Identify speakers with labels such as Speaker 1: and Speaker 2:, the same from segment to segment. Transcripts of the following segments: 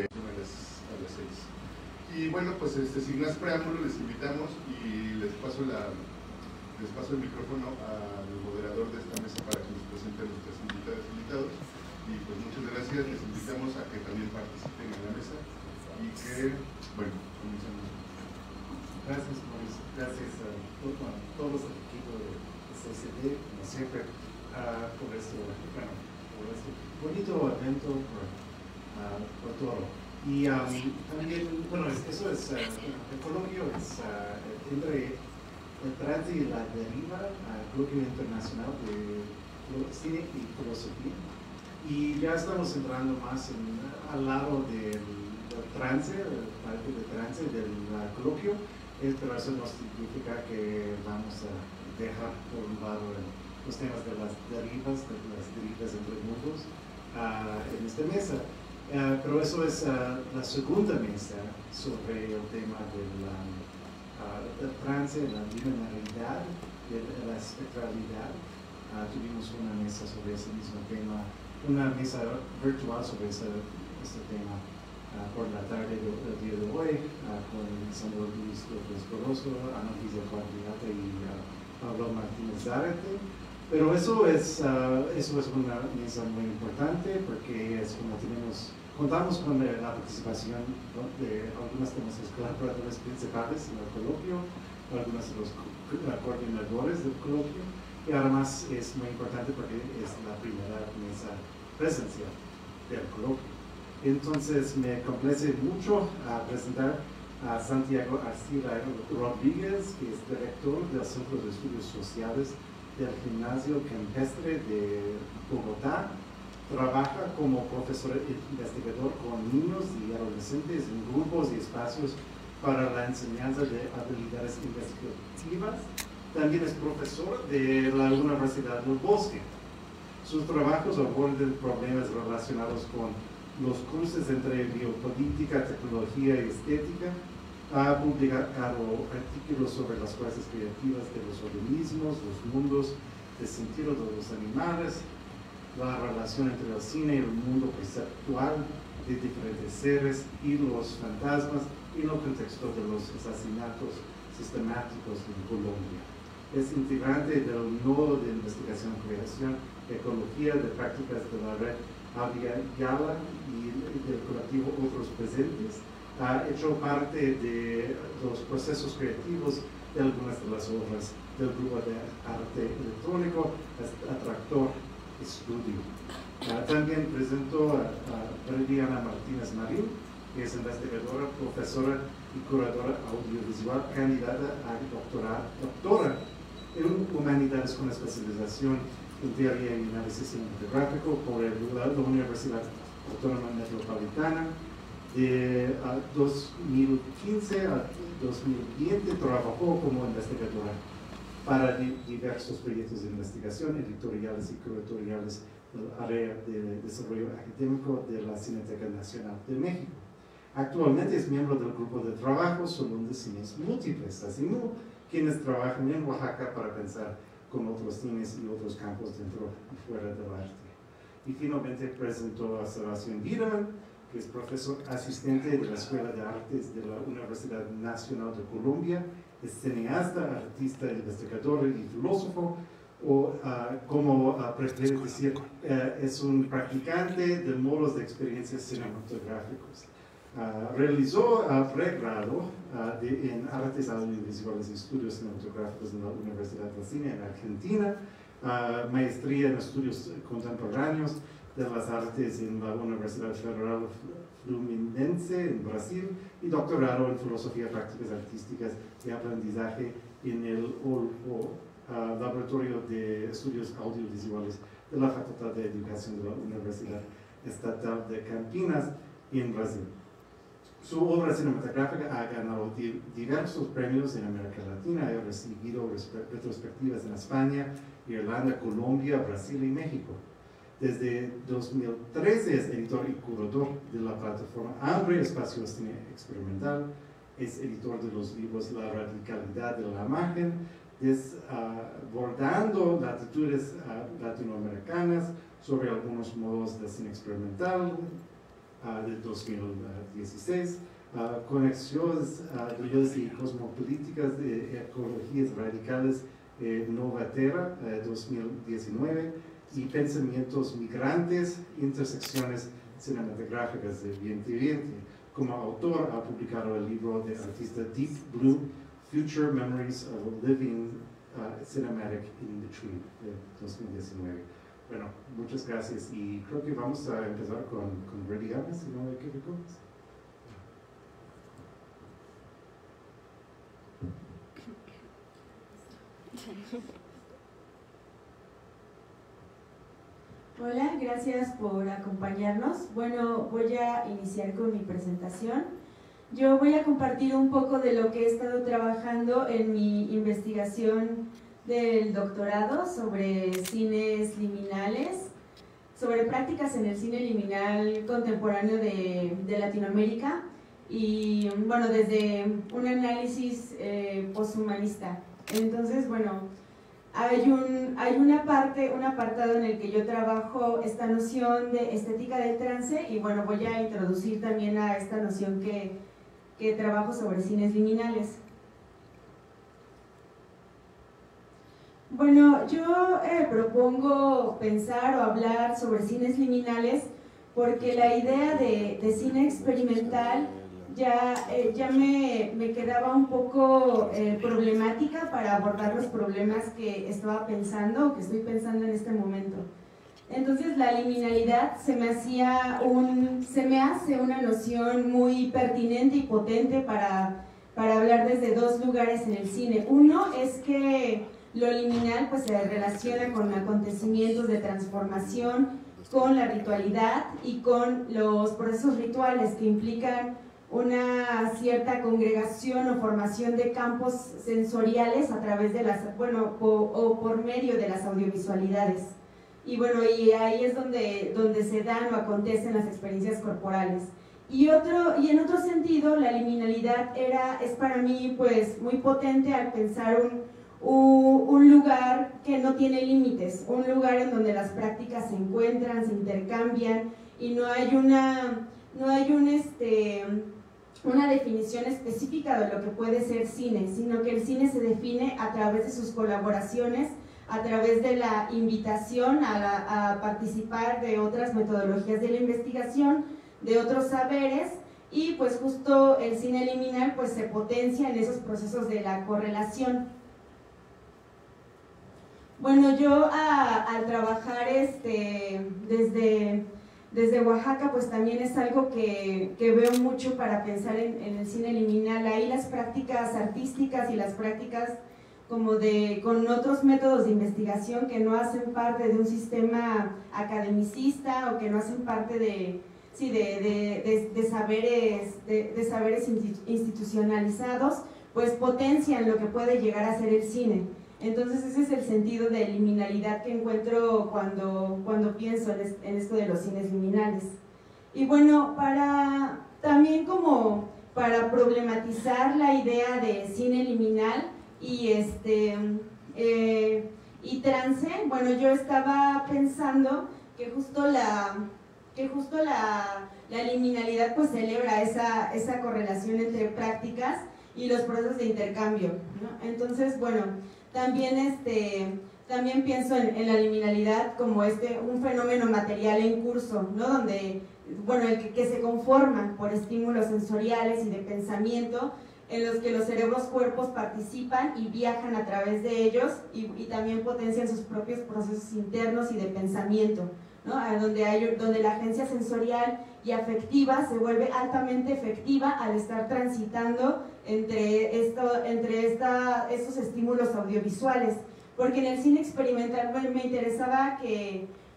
Speaker 1: a las 6. Y bueno, pues sin más preámbulo les invitamos y les paso el micrófono al moderador de esta mesa para que nos presente a nuestras invitadas y invitados. Y pues muchas gracias, les invitamos a que también participen en la mesa y que, bueno, comencemos.
Speaker 2: Gracias, Mauricio. Gracias a todos el equipo de CCD, como siempre, por este bonito evento, por todo. Y también, bueno, eso es, el coloquio es entre el trance y la deriva al coloquio internacional de cine y filosofía. Y ya estamos entrando más al lado del trance, la parte de trance del coloquio, pero eso no significa que vamos a dejar por un lado los temas de las derivas entre mundos en esta mesa. Pero eso es la segunda mesa sobre el tema del trance, la linealidad, de la espectralidad. Tuvimos una mesa sobre ese mismo tema, una mesa virtual sobre este tema por la tarde del día de hoy, con Sandro Luis López Corozo, Ana Luisa Cuadrillata y Pablo Martínez Zárate. Pero eso es una mesa muy importante porque es como contamos con la participación de algunos de nuestros colaboradores principales en el coloquio, algunos de los coordinadores del coloquio, y además es muy importante porque es la primera mesa presencial del coloquio. Entonces me complace mucho presentar a Santiago Arcila Rodríguez, que es director del Centro de Estudios Sociales del Gimnasio Campestre de Bogotá. Trabaja como profesor investigador con niños y adolescentes en grupos y espacios para la enseñanza de habilidades investigativas. También es profesor de la Universidad del Bosque. Sus trabajos abordan problemas relacionados con los cruces entre biopolítica, tecnología y estética. Ha publicado artículos sobre las clases creativas de los organismos, los mundos de sentido de los animales, la relación entre el cine y el mundo perceptual de diferentes seres y los fantasmas en el contexto de los asesinatos sistemáticos en Colombia. Es integrante del Nodo de Investigación, Creación, Ecología de Prácticas de la Red Yala y del colectivo Otros Presentes. Ha hecho parte de los procesos creativos de algunas de las obras del grupo de arte electrónico Atractor Studio. También presentó a Briliana Martínez Marín, que es investigadora, profesora y curadora audiovisual, candidata a doctora en Humanidades con especialización en Teoría y Análisis Cinematográfico por la Universidad Autónoma Metropolitana. De 2015 a 2020 trabajó como investigadora para diversos proyectos de investigación, editoriales y curatoriales del área de desarrollo académico de la Cineteca Nacional de México. Actualmente es miembro del grupo de trabajo Salón de Cines Múltiples, así como quienes trabajan en Oaxaca para pensar con otros cines y otros campos dentro y fuera del arte. Y finalmente presentó a Sebastián Biederman, que es profesor asistente de la Escuela de Artes de la Universidad Nacional de Colombia, es cineasta, artista, investigador y filósofo, o como prefiere decir, es un practicante de modos de experiencias cinematográficos. Realizó pregrado en Artes Audiovisuales y Estudios Cinematográficos en la Universidad de Cine en Argentina, maestría en Estudios Contemporáneos de las Artes en la Universidad Federal Fluminense en Brasil y doctorado en Filosofía, Prácticas Artísticas y Aprendizaje en el Laboratorio de Estudios Audiovisuales de la Facultad de Educación de la Universidad Estatal de Campinas en Brasil. Su obra cinematográfica ha ganado diversos premios en América Latina, ha recibido retrospectivas en España, Irlanda, Colombia, Brasil y México. Desde 2013 es editor y curador de la plataforma Hambre, Espacio Cine Experimental, es editor de los libros La Radicalidad de la Imagen, desbordando latitudes latinoamericanas sobre algunos modos de cine experimental, del 2016, conexiones y cosmopolíticas de ecologías radicales Nova Terra 2019 y pensamientos migrantes, intersecciones cinematográficas de 2020. Como autor ha publicado el libro de artista Deep Blue, Future Memories of a Living Cinematic in the Tree de 2019. Bueno, muchas gracias y creo que vamos a empezar con Reddy Llamas, si no me equivoco.
Speaker 3: Hola, gracias por acompañarnos. Bueno, voy a iniciar con mi presentación. Yo voy a compartir un poco de lo que he estado trabajando en mi investigación del doctorado sobre cines liminales, sobre prácticas en el cine liminal contemporáneo de Latinoamérica y, bueno, desde un análisis posthumanista. Entonces, bueno, hay un apartado en el que yo trabajo esta noción de estética del trance y, bueno, voy a introducir también a esta noción que trabajo sobre cines liminales. Bueno, yo propongo pensar o hablar sobre cines liminales porque la idea de cine experimental ya me quedaba un poco problemática para abordar los problemas que estaba pensando o que estoy pensando en este momento. Entonces la liminalidad se me hace una noción muy pertinente y potente para hablar desde dos lugares en el cine. Uno es que lo liminal pues se relaciona con acontecimientos de transformación, con la ritualidad y con los procesos rituales que implican una cierta congregación o formación de campos sensoriales a través de las, bueno, o por medio de las audiovisualidades. Y bueno, y ahí es donde se dan o acontecen las experiencias corporales. Y en otro sentido, la liminalidad es para mí pues muy potente al pensar un lugar que no tiene límites, un lugar en donde las prácticas se encuentran, se intercambian y no hay una definición específica de lo que puede ser cine, sino que el cine se define a través de sus colaboraciones, a través de la invitación a participar de otras metodologías de la investigación, de otros saberes, y pues justo el cine liminal pues se potencia en esos procesos de la correlación. Bueno, yo al trabajar desde Oaxaca, pues también es algo que veo mucho para pensar en el cine liminal. Ahí las prácticas artísticas y las prácticas como con otros métodos de investigación que no hacen parte de un sistema academicista o que no hacen parte de saberes institucionalizados, pues potencian lo que puede llegar a ser el cine. Entonces ese es el sentido de liminalidad que encuentro cuando pienso en esto de los cines liminales. Y bueno, también como para problematizar la idea de cine liminal y trance, bueno, yo estaba pensando que justo la liminalidad pues celebra esa correlación entre prácticas y los procesos de intercambio, ¿no? Entonces, bueno, también pienso en la liminalidad como un fenómeno material en curso, ¿no? Donde, bueno, que se conforma por estímulos sensoriales y de pensamiento en los que los cerebros-cuerpos participan y viajan a través de ellos y también potencian sus propios procesos internos y de pensamiento, ¿no? Donde la agencia sensorial y afectiva se vuelve altamente efectiva al estar transitando entre estos estímulos audiovisuales. Porque en el cine experimental me interesaba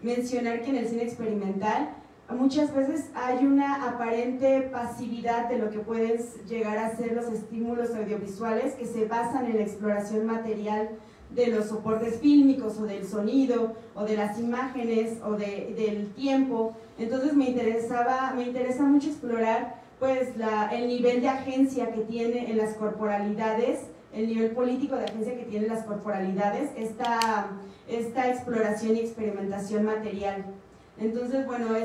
Speaker 3: mencionar que en el cine experimental muchas veces hay una aparente pasividad de lo que pueden llegar a ser los estímulos audiovisuales que se basan en la exploración material de los soportes fílmicos o del sonido o de las imágenes o del tiempo. Entonces me interesa mucho explorar pues el nivel de agencia que tiene en las corporalidades, el nivel político de agencia que tienen las corporalidades, esta exploración y experimentación material. Entonces, bueno,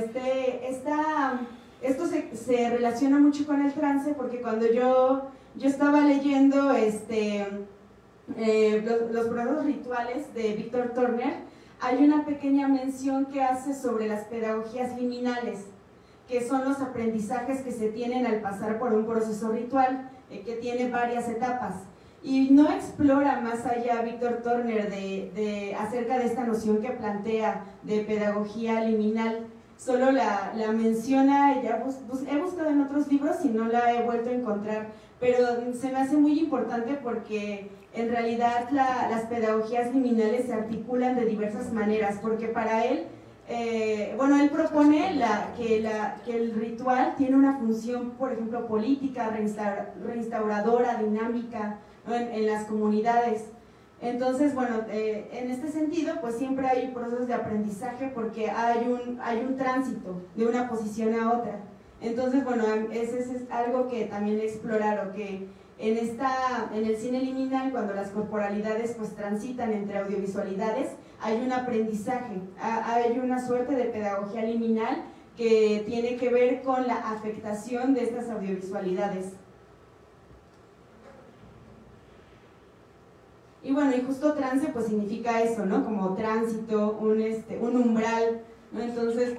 Speaker 3: esto se relaciona mucho con el trance, porque cuando yo estaba leyendo los procesos rituales de Víctor Turner, hay una pequeña mención que hace sobre las pedagogías liminales, que son los aprendizajes que se tienen al pasar por un proceso ritual, que tiene varias etapas. Y no explora más allá Víctor Turner acerca de esta noción que plantea de pedagogía liminal, solo la menciona, ya he buscado en otros libros y no la he vuelto a encontrar, pero se me hace muy importante porque en realidad las pedagogías liminales se articulan de diversas maneras, porque para él, él propone que el ritual tiene una función, por ejemplo, política, restauradora, dinámica, ¿no? en las comunidades. Entonces, en este sentido, pues siempre hay procesos de aprendizaje porque hay un tránsito de una posición a otra. Entonces, ese es algo que también explorar, o que en el cine liminal, cuando las corporalidades pues transitan entre audiovisualidades, hay un aprendizaje, hay una suerte de pedagogía liminal que tiene que ver con la afectación de estas audiovisualidades. Y y justo trance pues significa eso, ¿no? Como tránsito, un umbral, ¿no? Entonces,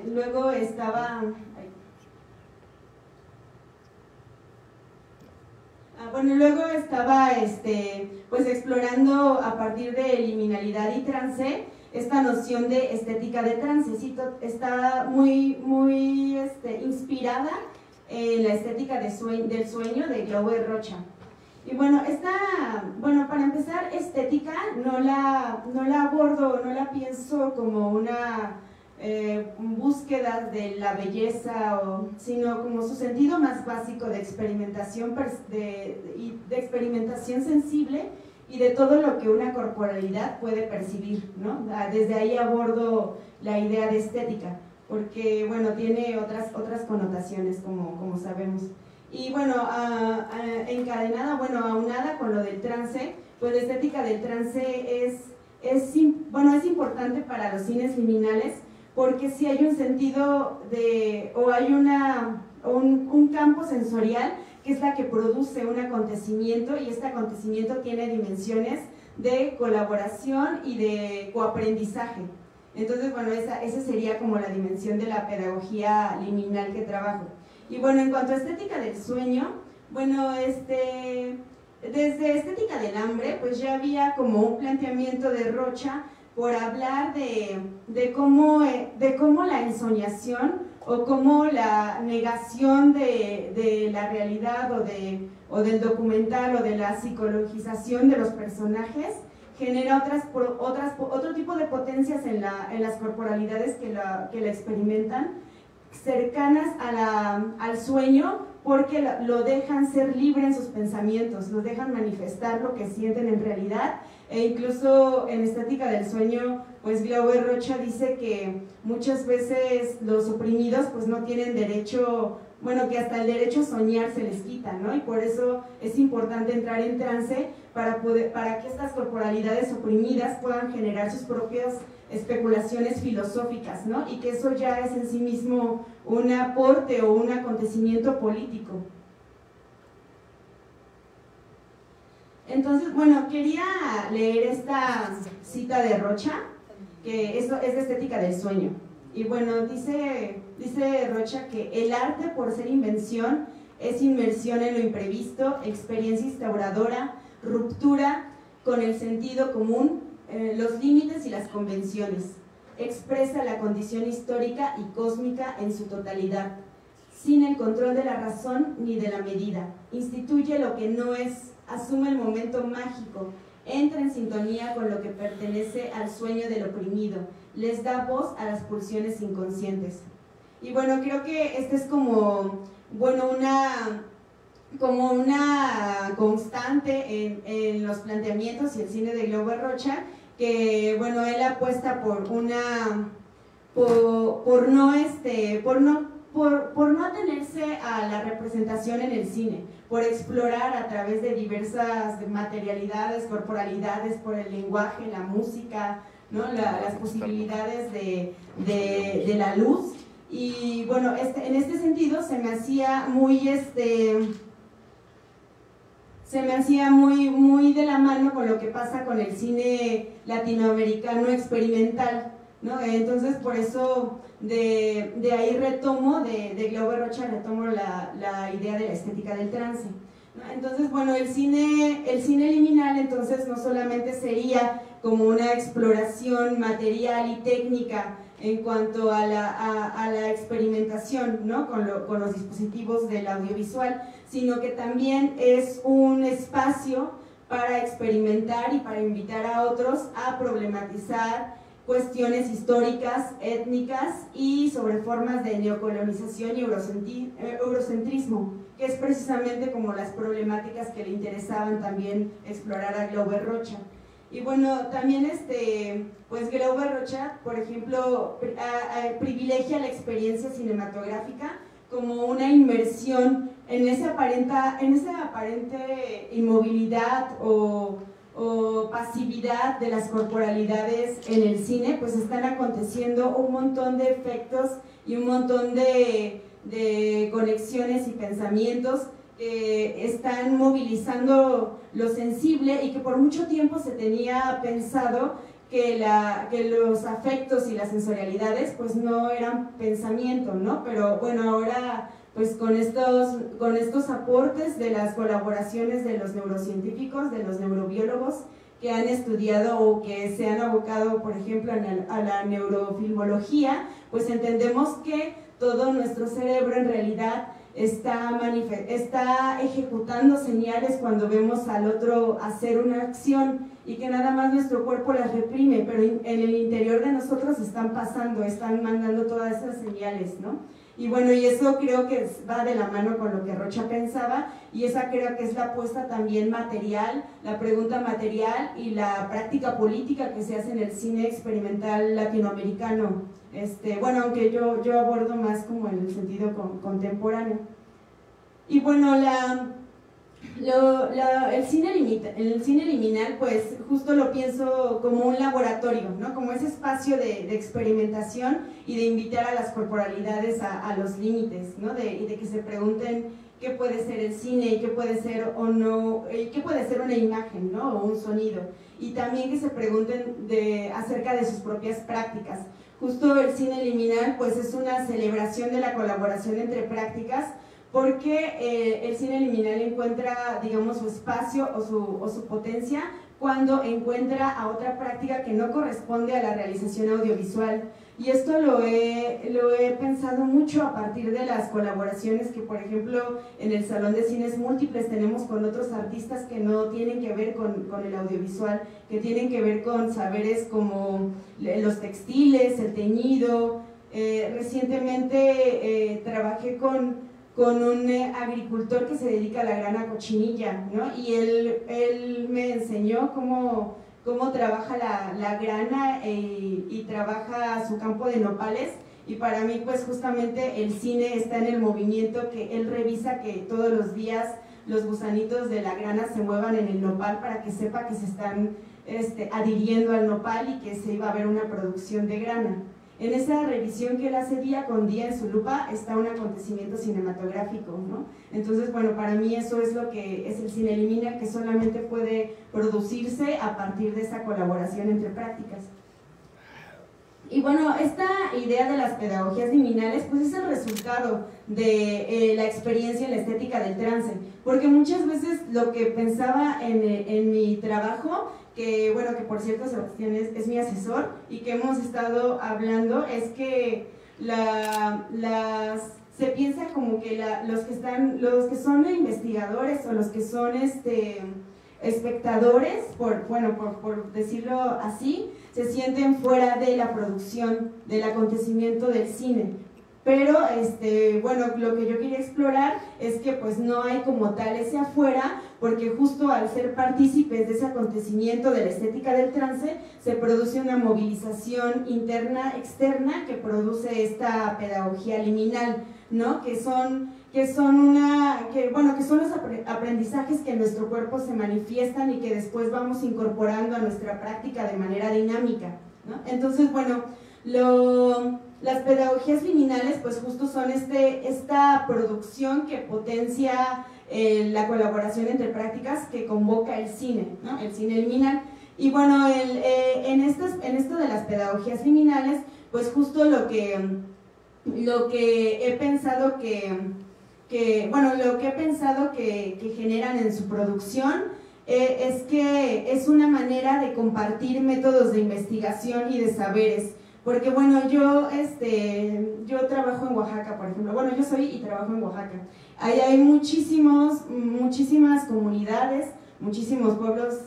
Speaker 3: luego estaba... luego estaba pues explorando a partir de liminalidad y trance esta noción de estética de trance. Sí, está muy inspirada en la estética del sueño de Glauber Rocha. Y para empezar, estética no la abordo, no la pienso como una búsqueda de la belleza, sino como su sentido más básico de experimentación, de experimentación sensible y de todo lo que una corporalidad puede percibir, ¿no? Desde ahí abordo la idea de estética, porque tiene otras connotaciones, como sabemos. Y aunada con lo del trance, pues la estética del trance es importante para los cines liminales, porque sí hay un sentido hay un campo sensorial que es la que produce un acontecimiento, y este acontecimiento tiene dimensiones de colaboración y de coaprendizaje. Entonces, esa sería como la dimensión de la pedagogía liminal que trabajo. Y en cuanto a estética del sueño, desde estética del hambre, pues ya había como un planteamiento de Rocha por hablar de cómo la ensoñación o cómo la negación de la realidad o del documental o de la psicologización de los personajes genera otro tipo de potencias en las corporalidades que la experimentan, cercanas al sueño, porque lo dejan ser libre en sus pensamientos, lo dejan manifestar lo que sienten en realidad. E incluso en estética del sueño, pues Glauber Rocha dice que muchas veces los oprimidos pues no tienen derecho, que hasta el derecho a soñar se les quita, ¿no? Y por eso es importante entrar en trance para que estas corporalidades oprimidas puedan generar sus propias especulaciones filosóficas, ¿no? Y que eso ya es en sí mismo un aporte o un acontecimiento político. Entonces, quería leer esta cita de Rocha, que esto es de estética del sueño. Y dice Rocha que el arte, por ser invención, es inmersión en lo imprevisto, experiencia instauradora, ruptura con el sentido común, los límites y las convenciones. Expresa la condición histórica y cósmica en su totalidad, sin el control de la razón ni de la medida. Instituye lo que no es, asume el momento mágico, entra en sintonía con lo que pertenece al sueño del oprimido, les da voz a las pulsiones inconscientes. Y creo que esta es como una constante en los planteamientos y el cine de Glauber Rocha, que él apuesta por no atenerse a la representación en el cine, por explorar a través de diversas materialidades, corporalidades, por el lenguaje, la música, ¿no? Las posibilidades de la luz, Y bueno, en este sentido se me hacía muy muy de la mano con lo que pasa con el cine latinoamericano experimental, ¿no? Entonces por eso de ahí retomo, de Glauber Rocha retomo la idea de la estética del trance, ¿no? Entonces bueno, el cine liminal entonces no solamente sería como una exploración material y técnica en cuanto a la experimentación, ¿no? con los dispositivos del audiovisual, sino que también es un espacio para experimentar y para invitar a otros a problematizar cuestiones históricas, étnicas y sobre formas de neocolonización y eurocentrismo, que es precisamente como las problemáticas que le interesaban también explorar a Glauber Rocha. Y bueno, también pues Glauber Rocha, por ejemplo, privilegia la experiencia cinematográfica como una inmersión en esa aparente inmovilidad o pasividad de las corporalidades en el cine, pues están aconteciendo un montón de efectos y un montón de conexiones y pensamientos que están movilizando lo sensible y que por mucho tiempo se tenía pensado que los afectos y las sensorialidades pues no eran pensamiento, ¿no? Pero bueno, ahora pues con estos aportes de las colaboraciones de los neurocientíficos, de los neurobiólogos que han estudiado o que se han abocado, por ejemplo, a la neurofilmología, pues entendemos que todo nuestro cerebro en realidad está ejecutando señales cuando vemos al otro hacer una acción y que nada más nuestro cuerpo las reprime, pero en el interior de nosotros están mandando todas esas señales, ¿no? Y bueno, y eso creo que va de la mano con lo que Rocha pensaba, y esa creo que es la apuesta también material, la pregunta material y la práctica política que se hace en el cine experimental latinoamericano. Bueno, aunque yo abordo más como en el sentido contemporáneo. Y bueno, el cine liminal, pues justo lo pienso como un laboratorio, ¿no? Como ese espacio de experimentación y de invitar a las corporalidades a los límites, ¿no? Y de que se pregunten qué puede ser el cine y qué puede ser o no, qué puede ser una imagen, ¿no? O un sonido. Y también que se pregunten acerca de sus propias prácticas. Justo el cine liminal pues es una celebración de la colaboración entre prácticas, porque el cine liminal encuentra, digamos, su espacio o su potencia cuando encuentra a otra práctica que no corresponde a la realización audiovisual. Y esto lo he pensado mucho a partir de las colaboraciones que, por ejemplo, en el Salón de Cines Múltiples tenemos con otros artistas que no tienen que ver con el audiovisual, que tienen que ver con saberes como los textiles, el teñido. Recientemente trabajé con un agricultor que se dedica a la grana cochinilla, ¿no? Y él me enseñó cómo trabaja la grana y trabaja su campo de nopales, y para mí pues justamente el cine está en el movimiento, que él revisa que todos los días los gusanitos de la grana se muevan en el nopal para que sepa que se están adhiriendo al nopal y que se iba a ver una producción de grana. En esa revisión que él hace día con día en su lupa está un acontecimiento cinematográfico, ¿no? Entonces, bueno, para mí eso es lo que es el cine liminal, que solamente puede producirse a partir de esa colaboración entre prácticas. Y bueno, esta idea de las pedagogías liminales pues es el resultado de la experiencia en la estética del trance, porque muchas veces lo que pensaba en mi trabajo, que bueno, que por cierto Sebastián es mi asesor y que hemos estado hablando, es que se piensa como que los que son investigadores o los que son espectadores, por decirlo así, se sienten fuera de la producción, del acontecimiento del cine. Pero, bueno, lo que yo quería explorar es que pues no hay como tal ese afuera, porque justo al ser partícipes de ese acontecimiento de la estética del trance, se produce una movilización interna, externa, que produce esta pedagogía liminal, ¿no? Que son los aprendizajes que en nuestro cuerpo se manifiestan y que después vamos incorporando a nuestra práctica de manera dinámica, ¿no? Entonces, bueno, Las pedagogías liminales pues justo son esta producción que potencia la colaboración entre prácticas que convoca el cine, ¿no? El cine liminal. Y bueno, en esto de las pedagogías liminales, pues justo lo que he pensado que generan en su producción es que es una manera de compartir métodos de investigación y de saberes. Porque bueno, yo trabajo en Oaxaca, por ejemplo. Bueno, yo soy y trabajo en Oaxaca. Ahí hay muchísimas comunidades, muchísimos pueblos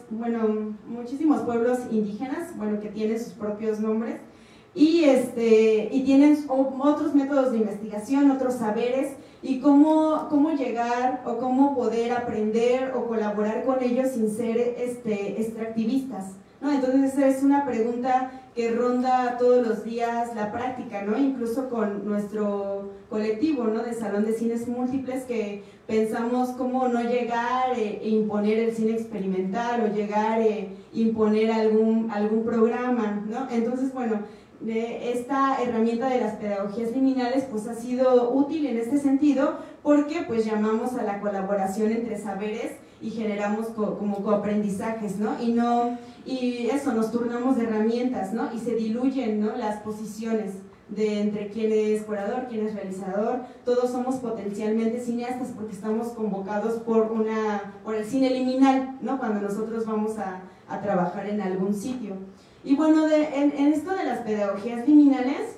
Speaker 3: indígenas, bueno, que tienen sus propios nombres y tienen otros métodos de investigación, otros saberes y cómo llegar o cómo poder aprender o colaborar con ellos sin ser extractivistas, ¿no? Entonces esa es una pregunta que ronda todos los días la práctica, ¿no? Incluso con nuestro colectivo, ¿no? De Salón de Cines Múltiples, que pensamos cómo no llegar e imponer el cine experimental o llegar imponer algún programa, ¿no? Entonces, bueno, esta herramienta de las pedagogías liminales pues ha sido útil en este sentido porque pues llamamos a la colaboración entre saberes y generamos como coaprendizajes, ¿no? Y eso, nos turnamos de herramientas, ¿no? Y se diluyen, ¿no? Las posiciones entre quién es curador, quién es realizador. Todos somos potencialmente cineastas porque estamos convocados por el cine liminal, ¿no? Cuando nosotros vamos a trabajar en algún sitio. Y bueno, en esto de las pedagogías liminales,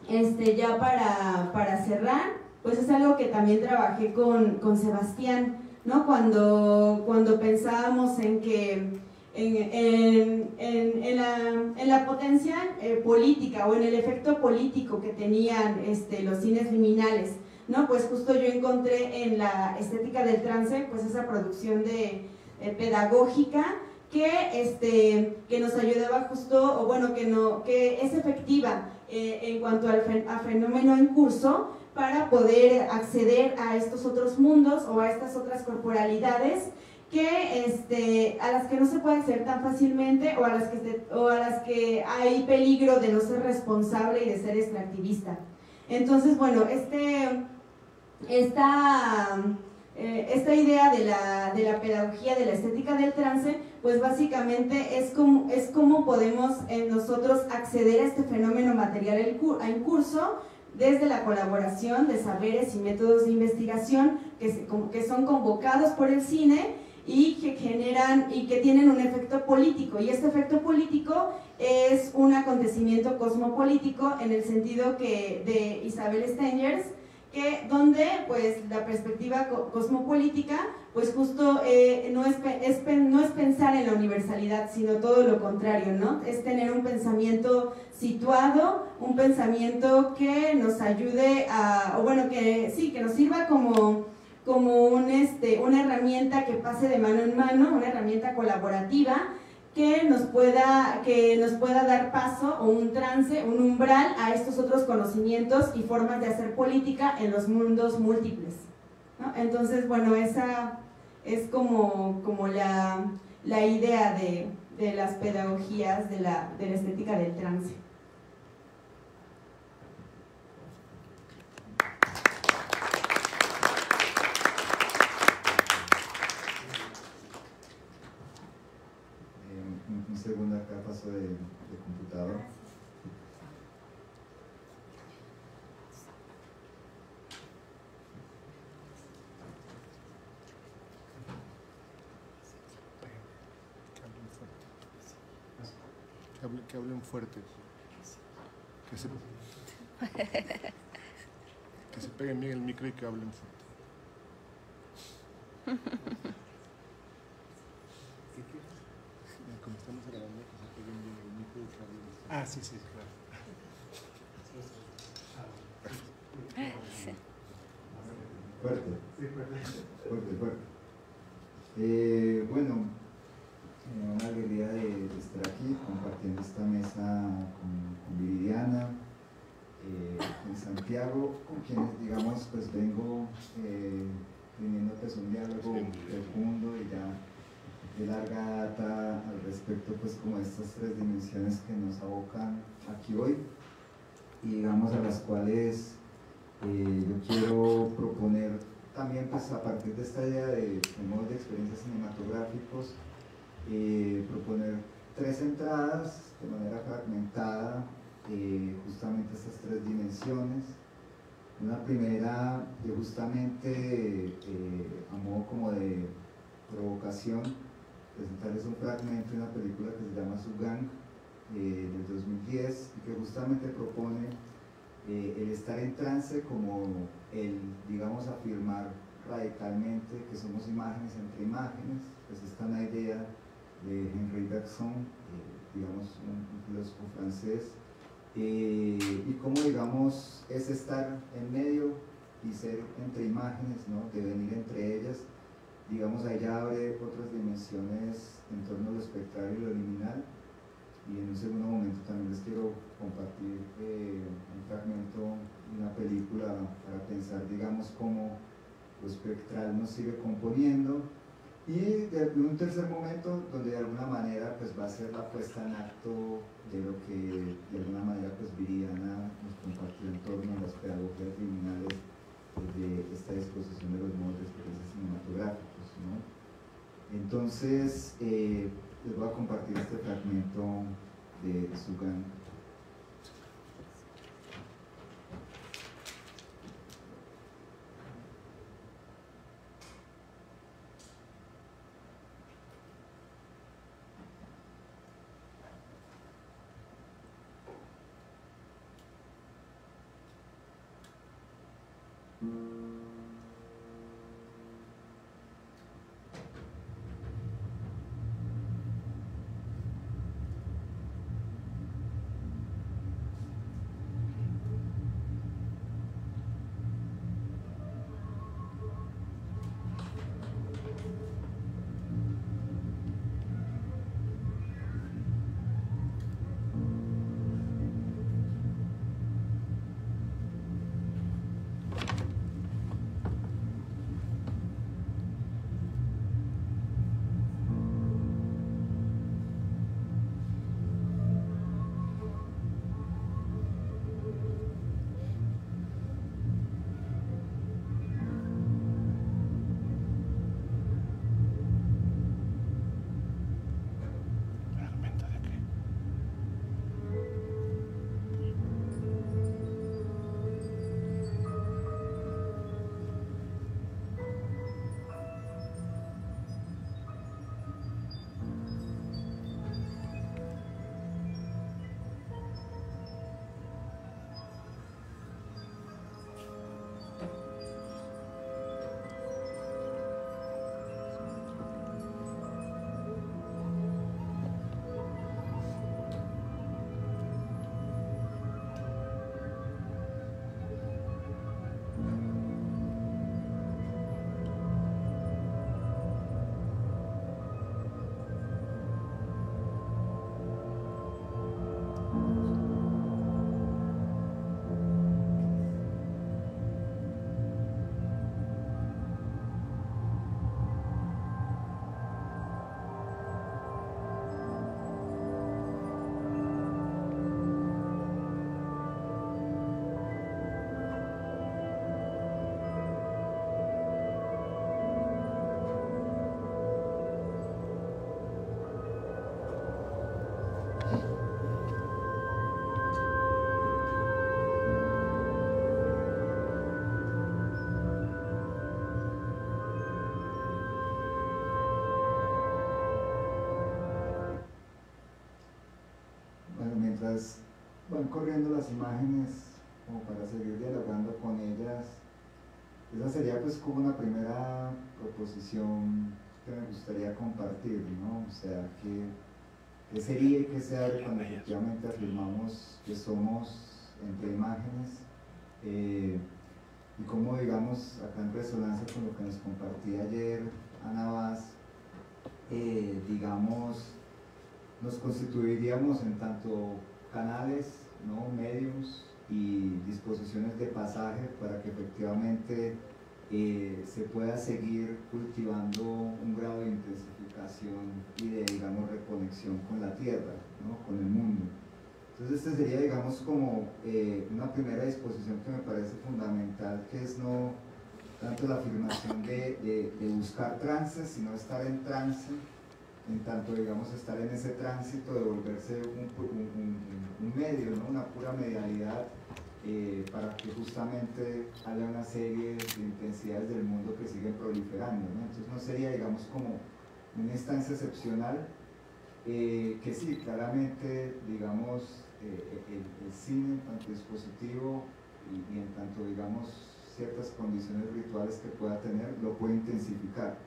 Speaker 3: ya para cerrar, pues es algo que también trabajé con Sebastián, ¿no? Cuando pensábamos en que en la potencia política o en el efecto político que tenían los cines liminales, ¿no? Pues justo yo encontré en la estética del trance pues esa producción pedagógica que nos ayudaba justo, o bueno, que es efectiva en cuanto a fenómeno en curso, para poder acceder a estos otros mundos o a estas otras corporalidades a las que no se puede acceder tan fácilmente o a las que hay peligro de no ser responsable y de ser extractivista. Entonces, bueno, esta idea de la pedagogía, de la estética del trance, pues básicamente es cómo podemos nosotros acceder a este fenómeno material en curso desde la colaboración de saberes y métodos de investigación que son convocados por el cine y que generan y que tienen un efecto político, y este efecto político es un acontecimiento cosmopolítico en el sentido de Isabel Stengers, donde pues la perspectiva cosmopolítica pues justo no es pensar en la universalidad, sino todo lo contrario, ¿no? Es tener un pensamiento situado, un pensamiento que nos ayude que nos sirva como una herramienta que pase de mano en mano, una herramienta colaborativa que nos pueda dar paso o un trance, un umbral a estos otros conocimientos y formas de hacer política en los mundos múltiples, ¿no? Entonces, bueno, esa es como la idea de las pedagogías de la estética del trance.
Speaker 4: Un segundo, acá paso de computador.
Speaker 1: Que hablen fuerte. Que se peguen bien el micro y que hablen fuerte. Como estamos grabando, que se peguen bien el micro y que hablen fuerte.
Speaker 2: Ah, sí, claro.
Speaker 4: Sí. Fuerte. Bueno, una alegría de estar aquí compartiendo esta mesa con Viridiana, en Santiago, con quienes, digamos, pues vengo teniendo pues un diálogo profundo y ya de larga data al respecto, pues como estas tres dimensiones que nos abocan aquí hoy. y digamos a las cuales yo quiero proponer también, pues a partir de esta idea de modos de experiencias cinematográficos, proponer 3 entradas de manera fragmentada, justamente estas 3 dimensiones. Una primera que justamente a modo como de provocación, presentarles un fragmento de una película que se llama Sugang del 2010 y que justamente propone el estar en trance como el, digamos, afirmar radicalmente que somos imágenes entre imágenes. Pues esta es una idea de Henri Bergson, digamos un filósofo francés, y cómo, digamos, es estar en medio y ser entre imágenes, ¿no? Devenir entre ellas. Digamos, allá abre otras dimensiones en torno a lo espectral y lo liminal. Y en un segundo momento también les quiero compartir un fragmento de una película para pensar, digamos, cómo lo espectral nos sigue componiendo. Y de un tercer momento donde de alguna manera pues va a ser la puesta en acto de lo que de alguna manera pues Viridiana nos compartió en torno a las pedagogías liminales de esta disposición de los modos de experiencias cinematográficos, ¿no? Entonces les voy a compartir este fragmento de Sugang. Mientras van corriendo las imágenes, como para seguir dialogando con ellas, esa sería pues como una primera proposición que me gustaría compartir, ¿no? O sea, ¿qué sería y qué se abre cuando efectivamente afirmamos que somos entre imágenes? Y cómo, digamos, acá en resonancia con lo que nos compartía ayer Ana Vaz, digamos, nos constituiríamos en tanto canales, ¿no? Medios y disposiciones de pasaje para que efectivamente se pueda seguir cultivando un grado de intensificación y de, digamos, reconexión con la Tierra, ¿no? Con el mundo. Entonces este sería, digamos, como una primera disposición que me parece fundamental, que es no tanto la afirmación de buscar trances, sino estar en trance, en tanto, digamos, estar en ese tránsito de volverse un medio, ¿no? Una pura medialidad para que justamente haya una serie de intensidades del mundo que siguen proliferando, ¿no? Entonces no sería, digamos, como una instancia excepcional, que sí, claramente, digamos, el cine en tanto dispositivo y en tanto, digamos, ciertas condiciones rituales que pueda tener, lo puede intensificar.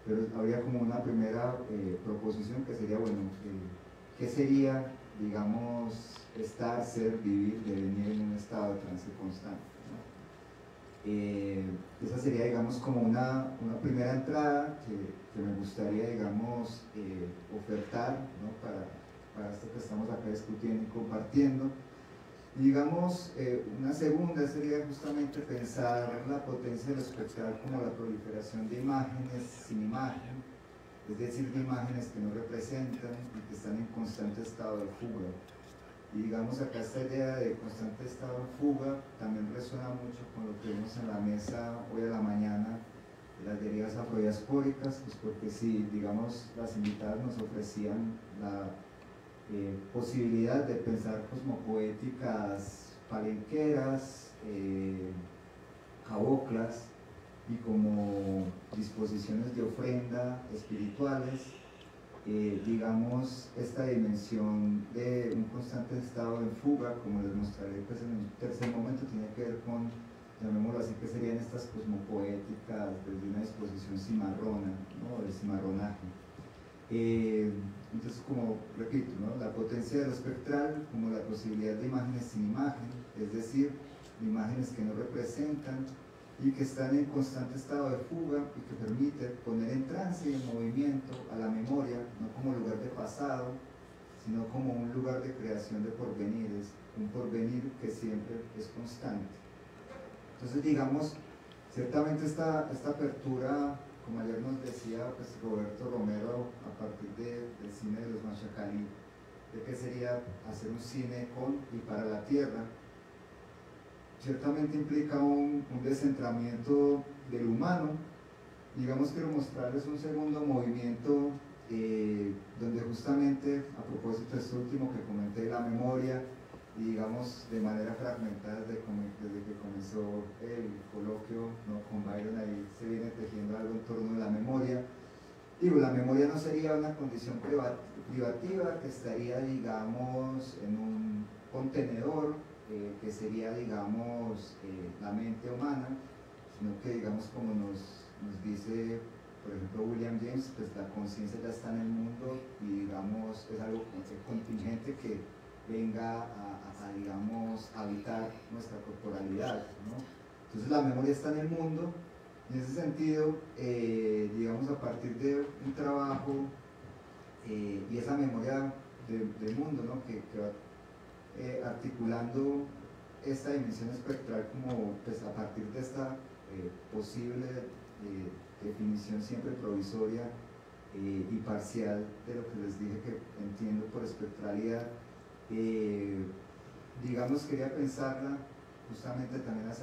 Speaker 4: Pero habría como una primera proposición que sería, bueno, ¿qué sería, digamos, estar, ser, vivir, devenir en un estado de trance constante, ¿no? Esa sería, digamos, como una primera entrada que me gustaría, digamos, ofertar, ¿no? para esto que estamos acá discutiendo y compartiendo. Y digamos, una segunda sería justamente pensar la potencia del espectral como la proliferación de imágenes sin imagen, es decir, de imágenes que no representan y que están en constante estado de fuga. Y digamos, acá esta idea de constante estado de fuga también resuena mucho con lo que vimos en la mesa hoy a la mañana de las derivas afrodiaspóricas, pues porque sí, digamos, las invitadas nos ofrecían la posibilidad de pensar cosmopoéticas palenqueras, caboclas y como disposiciones de ofrenda espirituales, digamos, esta dimensión de un constante estado en fuga, como les mostraré pues, en un tercer momento, tiene que ver con, llamémoslo así, que serían estas cosmopoéticas desde una disposición cimarrona, ¿no? El cimarronaje. Entonces, como repito, ¿no? La potencia de lo espectral como la posibilidad de imágenes sin imagen, es decir, de imágenes que no representan y que están en constante estado de fuga y que permite poner en trance y en movimiento a la memoria, no como lugar de pasado, sino como un lugar de creación de porvenires, un porvenir que siempre es constante. Entonces, digamos, ciertamente esta apertura, como ayer nos decía pues, Roberto Romero, a partir del cine de los Machacalí, de qué sería hacer un cine con y para la tierra, ciertamente implica un descentramiento del humano. Digamos, quiero mostrarles un segundo movimiento donde justamente, a propósito de esto último que comenté, la memoria, y digamos de manera fragmentada desde que comenzó el coloquio, ¿no? Con Byron, ahí se viene tejiendo algo en torno de la memoria. Digo, la memoria no sería una condición privativa que estaría, digamos, en un contenedor que sería, digamos, la mente humana, sino que, digamos, como nos dice, por ejemplo, William James, pues la conciencia ya está en el mundo y, digamos, es algo contingente que venga a, digamos, habitar nuestra corporalidad, ¿no? Entonces la memoria está en el mundo y en ese sentido, digamos, a partir de un trabajo y esa memoria del mundo, ¿no? que va articulando esta dimensión espectral como pues, a partir de esta posible definición siempre provisoria y parcial de lo que les dije que entiendo por espectralidad. Digamos, quería pensarla justamente también a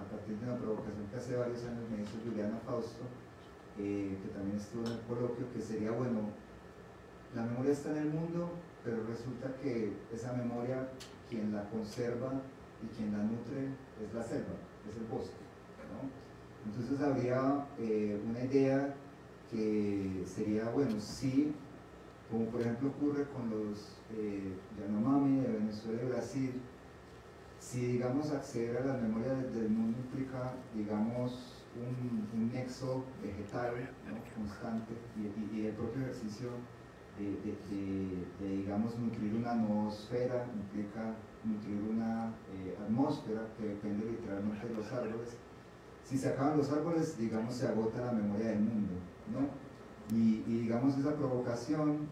Speaker 4: partir de una provocación que hace varios años me hizo Juliana Fausto, que también estuvo en el coloquio, que sería, bueno, la memoria está en el mundo, pero resulta que esa memoria, quien la conserva y quien la nutre es la selva, es el bosque, ¿no? Entonces habría una idea que sería, bueno, sí, como por ejemplo ocurre con los Yanomami de Venezuela y Brasil, si digamos acceder a la memoria del mundo implica, digamos, un nexo vegetal, ¿no? Constante y el propio ejercicio de, digamos, nutrir una noosfera implica nutrir una atmósfera que depende literalmente de los árboles. Si se acaban los árboles, digamos, se agota la memoria del mundo, ¿no? Y digamos, esa provocación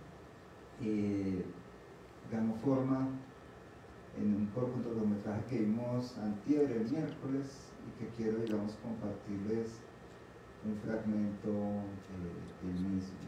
Speaker 4: ganó forma en un cortometraje que vimos antier, el miércoles, y que quiero, digamos, compartirles un fragmento del mismo.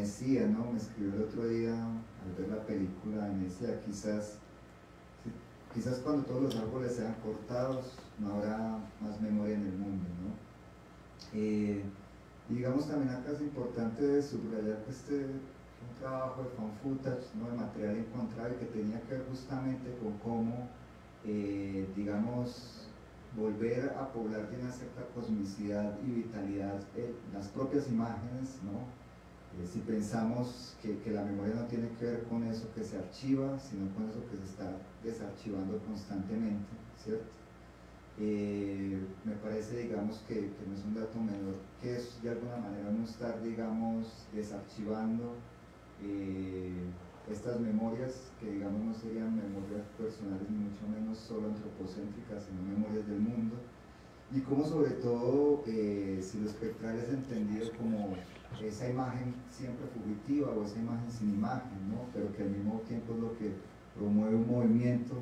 Speaker 4: decía, ¿no? Me escribió el otro día al ver la película y me decía, quizás cuando todos los árboles sean cortados no habrá más memoria en el mundo, ¿no? Digamos también acá es importante subrayar que este un trabajo de fan footage, ¿no? De material encontrado y que tenía que ver justamente con cómo, digamos, volver a poblar de una cierta cosmicidad y vitalidad las propias imágenes, ¿no? Si pensamos que la memoria no tiene que ver con eso que se archiva, sino con eso que se está desarchivando constantemente, ¿cierto? Me parece, digamos, que no es un dato menor, que es de alguna manera no estar, digamos, desarchivando estas memorias, que digamos no serían memorias personales ni mucho menos solo antropocéntricas, sino memorias del mundo, y como sobre todo si lo espectral es entendido como esa imagen siempre fugitiva o esa imagen sin imagen, ¿no? Pero que al mismo tiempo es lo que promueve un movimiento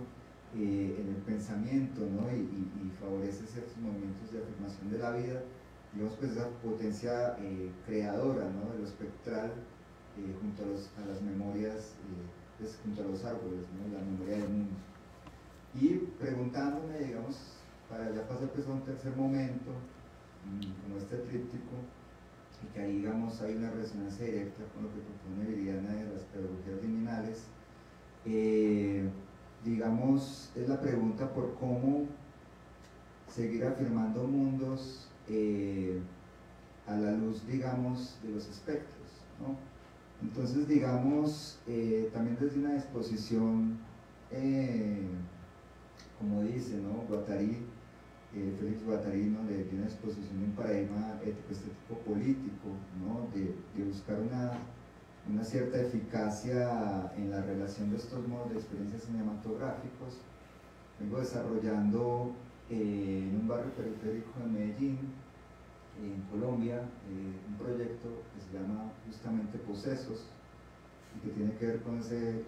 Speaker 4: en el pensamiento, ¿no? y favorece ciertos movimientos de afirmación de la vida, digamos, pues esa potencia creadora, ¿no? De lo espectral junto a las memorias, junto a los árboles, ¿no? La memoria del mundo. Y preguntándome, digamos, para ya pasar pues a un tercer momento, como este tríptico, y que ahí, digamos, hay una resonancia directa con lo que propone Viridiana de las pedagogías liminales, digamos, es la pregunta por cómo seguir afirmando mundos a la luz, digamos, de los espectros, ¿no? Entonces, digamos, también desde una disposición, como dice, ¿no? Guattari, Félix Guattari, ¿no? De una disposición de un paradigma ético político, ¿no? De buscar una cierta eficacia en la relación de estos modos de experiencias cinematográficos. Vengo desarrollando en un barrio periférico de Medellín, en Colombia, un proyecto que se llama justamente Posesos, y que tiene que ver con ese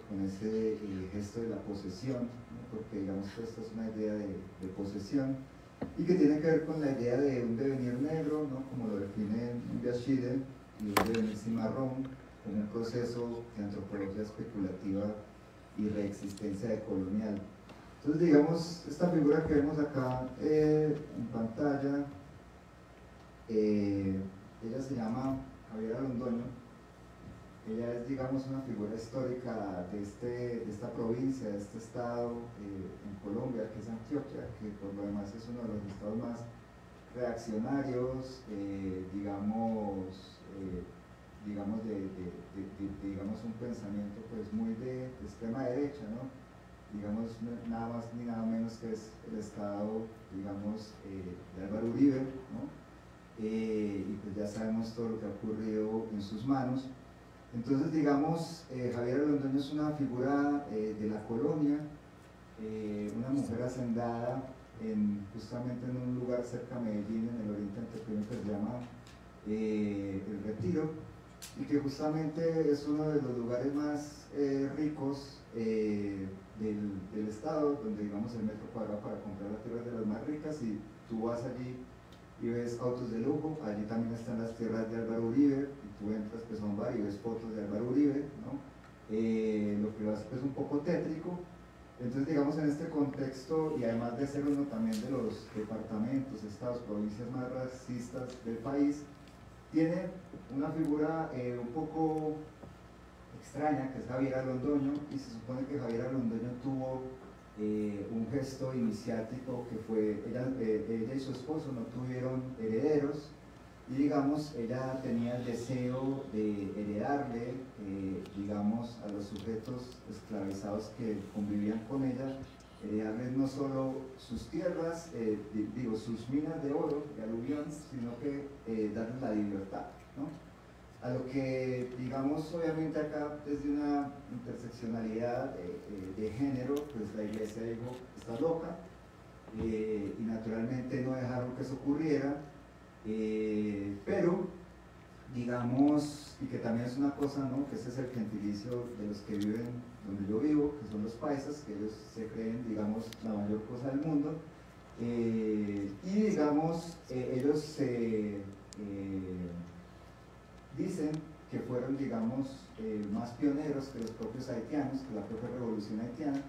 Speaker 4: gesto de la posesión, ¿no? Porque digamos que esta es una idea de posesión, y que tiene que ver con la idea de un devenir negro, ¿no? Como lo define Nubia Schiller, y un devenir cimarrón, como un proceso de antropología especulativa y reexistencia decolonial. Entonces, digamos, esta figura que vemos acá en pantalla, ella se llama Javiera Londoño. Ella es, digamos, una figura histórica de esta provincia, de este estado en Colombia, que es Antioquia, que por lo demás es uno de los estados más reaccionarios, digamos, digamos un pensamiento pues muy de extrema derecha, ¿no? Digamos, nada más ni nada menos que es el estado, digamos, de Álvaro Uribe, ¿no? Y pues ya sabemos todo lo que ha ocurrido en sus manos. Entonces, digamos, Javiera Londoño es una figura de la colonia, una mujer hacendada justamente en un lugar cerca de Medellín, en el oriente antioqueño, que se llama El Retiro, y que justamente es uno de los lugares más ricos del estado, donde, digamos, el metro cuadrado para comprar las tierras de las más ricas, y tú vas allí y ves autos de lujo. Allí también están las tierras de Álvaro Uribe, y tú entras pues a un bar y ves fotos de Álvaro Uribe, ¿no? Lo que lo hace pues un poco tétrico. Entonces, digamos, en este contexto, y además de ser uno también de los departamentos, estados, provincias más racistas del país, tiene una figura un poco extraña, que es Javiera Londoño, y se supone que Javiera Londoño tuvo un gesto iniciático que fue, ella y su esposo no tuvieron herederos, y digamos, ella tenía el deseo de heredarle, digamos, a los sujetos esclavizados que convivían con ella, heredarles no solo sus tierras, sus minas de oro y aluvión, sino que darles la libertad, ¿no? A lo que, digamos, obviamente acá desde una interseccionalidad de género, pues la iglesia dijo, está loca, y naturalmente no dejaron que eso ocurriera, pero, digamos, y que también es una cosa, ¿no? Que ese es el gentilicio de los que viven donde yo vivo, que son los paisas, que ellos se creen, digamos, la mayor cosa del mundo, y digamos, ellos dicen que fueron, digamos, más pioneros que los propios haitianos, que la propia revolución haitiana.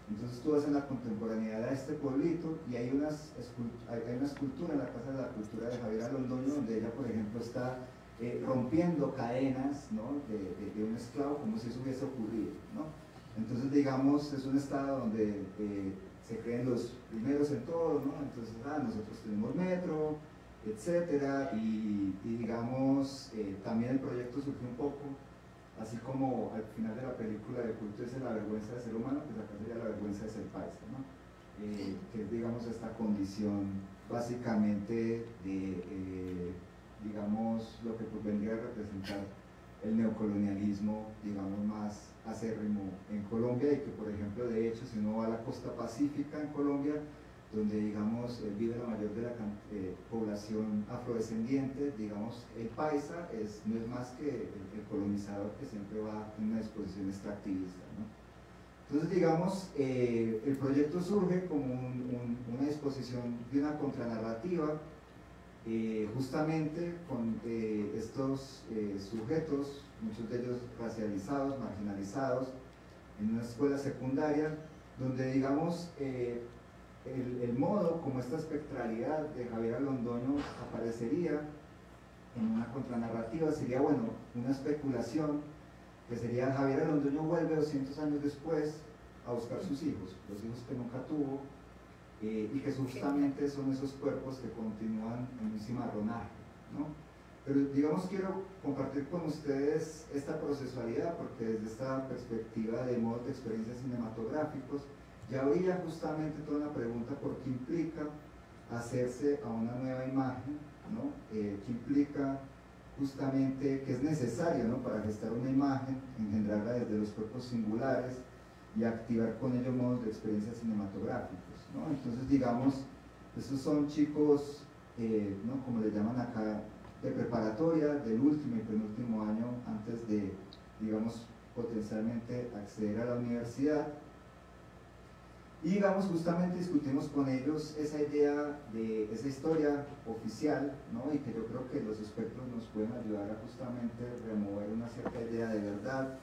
Speaker 4: Entonces tú vas en la contemporaneidad a este pueblito y hay una escultura en la Casa de la Cultura de Javiera Londoño, donde ella, por ejemplo, está rompiendo cadenas, ¿no?, de un esclavo, como si eso hubiese ocurrido, ¿no? Entonces, digamos, es un estado donde se creen los primeros en todo, ¿no? Entonces, nosotros tenemos metro, etcétera, y digamos, también el proyecto surgió un poco, así como al final de la película de Culto dice la vergüenza de ser humano, pues acá sería la vergüenza de ser paisa, ¿no? Que es, digamos, esta condición básicamente de, digamos, lo que pues vendría a representar el neocolonialismo, digamos, más acérrimo en Colombia, y que, por ejemplo, de hecho, si uno va a la costa pacífica en Colombia, donde, digamos, vive la mayor de la población afrodescendiente, digamos, el paisa no es más que el colonizador que siempre va en una disposición extractivista, ¿no? Entonces, digamos, el proyecto surge como una disposición de una contranarrativa, justamente con estos sujetos, muchos de ellos racializados, marginalizados, en una escuela secundaria, donde, digamos, el modo como esta espectralidad de Javiera Londoño aparecería en una contranarrativa sería, bueno, una especulación que sería: Javiera Londoño vuelve 200 años después a buscar sus hijos, los hijos que nunca tuvo, y que justamente son esos cuerpos que continúan en un cimarronaje, ¿no? Pero, digamos, quiero compartir con ustedes esta procesualidad, porque desde esta perspectiva de modos de experiencias cinematográficos ya habría justamente toda una pregunta por qué implica hacerse a una nueva imagen, ¿no? ¿Qué implica justamente, que es necesario, ¿no?, para gestar una imagen, engendrarla desde los cuerpos singulares y activar con ello modos de experiencias cinematográficos, ¿no? Entonces, digamos, estos son chicos, ¿no?, como le llaman acá, de preparatoria, del último y penúltimo año antes de, digamos, potencialmente acceder a la universidad. Y, digamos, justamente discutimos con ellos esa idea de esa historia oficial, ¿no?, y que yo creo que los espectros nos pueden ayudar a justamente remover una cierta idea de verdad.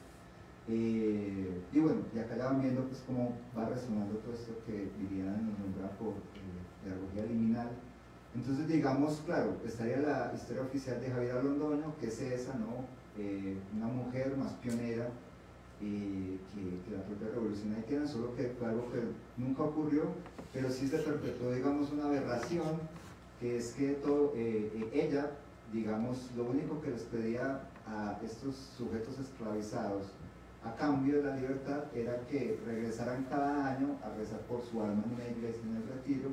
Speaker 4: Y bueno, y acá ya van viendo pues cómo va resonando todo esto que Viridiana nos nombra por pedagogía liminal. Entonces, digamos, claro, estaría la historia oficial de Javiera Londoño, que es esa, ¿no?, una mujer más pionera que la propia revolución haitiana, solo que fue algo que nunca ocurrió, pero sí se perpetuó, digamos, una aberración, que es que ella, digamos, lo único que les pedía a estos sujetos esclavizados a cambio de la libertad era que regresaran cada año a rezar por su alma en una iglesia en el retiro,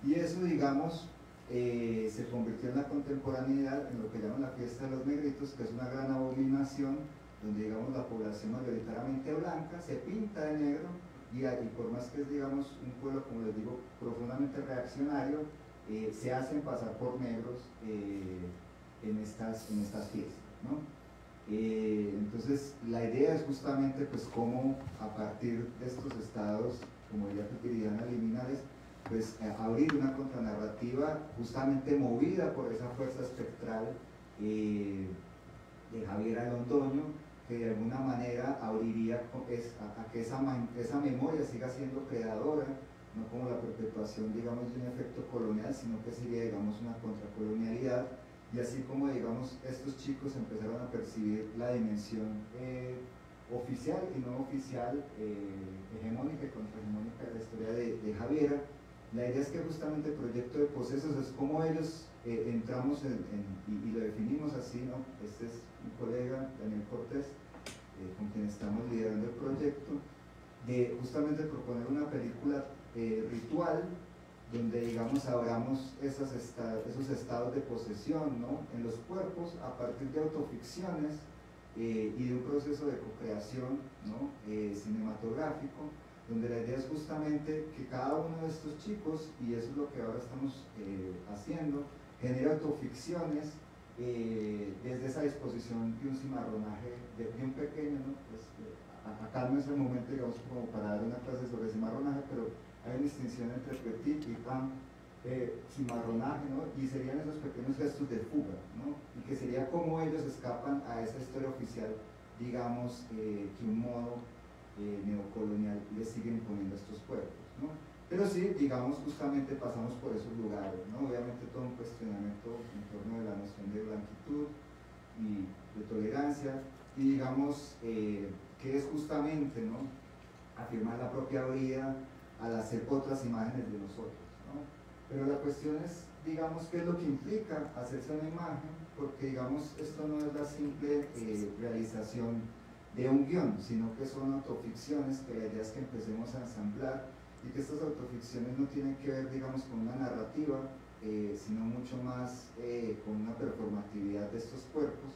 Speaker 4: y eso, digamos, se convirtió en la contemporaneidad en lo que llaman la fiesta de los negritos, que es una gran abominación, donde, digamos, la población mayoritariamente blanca se pinta de negro, y por más que es, digamos, un pueblo, como les digo, profundamente reaccionario, se hacen pasar por negros en estas fiestas, ¿no? Entonces, la idea es justamente pues cómo a partir de estos estados, como diría Viridiana, liminales, pues abrir una contranarrativa justamente movida por esa fuerza espectral de Javiera Londoño, que de alguna manera abriría a que esa memoria siga siendo creadora, no como la perpetuación, digamos, de un efecto colonial, sino que sería, digamos, una contracolonialidad. Y así como, digamos, estos chicos empezaron a percibir la dimensión oficial y no oficial, hegemónica y contrahegemónica de la historia de Javiera, la idea es que justamente el proyecto de Posesos es como ellos entramos y lo definimos así, ¿no? Este es mi colega Daniel Cortés, con quien estamos liderando el proyecto, de justamente proponer una película ritual, donde, digamos, abramos esos estados de posesión, ¿no?, en los cuerpos a partir de autoficciones y de un proceso de co-creación, ¿no?, cinematográfico, donde la idea es justamente que cada uno de estos chicos, y eso es lo que ahora estamos haciendo, genera autoficciones desde esa disposición de un cimarronaje, de un pequeño, ¿no? Pues, acá no es el momento, digamos, como para dar una clase sobre cimarronaje, pero hay una distinción entre petit y grand, cimarronaje, ¿no? Y serían esos pequeños gestos de fuga, ¿no? Y que sería como ellos escapan a esa historia oficial, digamos, que un modo neocolonial les sigue imponiendo a estos pueblos, ¿no? Pero sí, digamos, justamente pasamos por esos lugares, ¿no? Obviamente todo un cuestionamiento en torno de la noción de blanquitud y de tolerancia, y digamos que es justamente, ¿no?, afirmar la propia vida al hacer otras imágenes de nosotros, ¿no? Pero la cuestión es, digamos, qué es lo que implica hacerse una imagen, porque, digamos, esto no es la simple realización de un guión, sino que son autoficciones, que la idea es que empecemos a ensamblar, y que estas autoficciones no tienen que ver, digamos, con una narrativa, sino mucho más con una performatividad de estos cuerpos.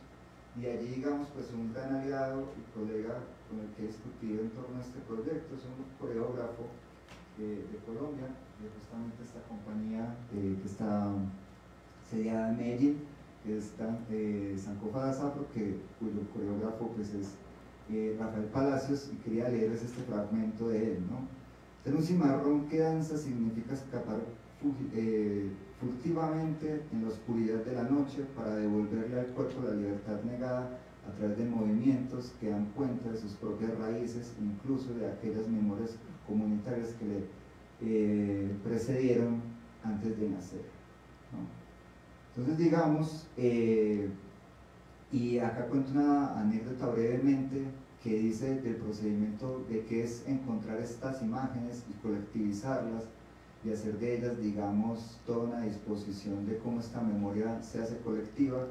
Speaker 4: Y allí, digamos, pues un gran aliado y colega con el que he discutido en torno a este proyecto es un coreógrafo de Colombia, de justamente esta compañía que está sediada en Medellín, que es Sankofa Afro, cuyo coreógrafo pues es Rafael Palacios, y quería leerles este fragmento de él, ¿no? Ser un cimarrón que danza significa escapar furtivamente en la oscuridad de la noche para devolverle al cuerpo la libertad negada a través de movimientos que dan cuenta de sus propias raíces, incluso de aquellas memorias comunitarias que le precedieron antes de nacer, ¿no? Entonces, digamos, y acá cuento una anécdota brevemente que dice del procedimiento de qué es encontrar estas imágenes y colectivizarlas y hacer de ellas, digamos, toda una disposición de cómo esta memoria se hace colectiva.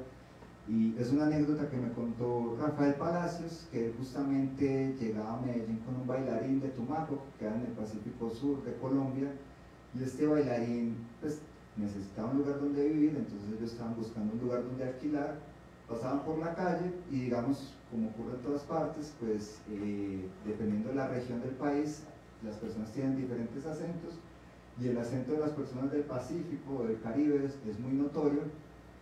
Speaker 4: Y es una anécdota que me contó Rafael Palacios, que él justamente llegaba a Medellín con un bailarín de Tumaco, que queda en el Pacífico Sur de Colombia, y este bailarín pues necesitaba un lugar donde vivir, entonces ellos estaban buscando un lugar donde alquilar, pasaban por la calle y, digamos, como ocurre en todas partes, pues dependiendo de la región del país, las personas tienen diferentes acentos, y el acento de las personas del Pacífico o del Caribe es muy notorio,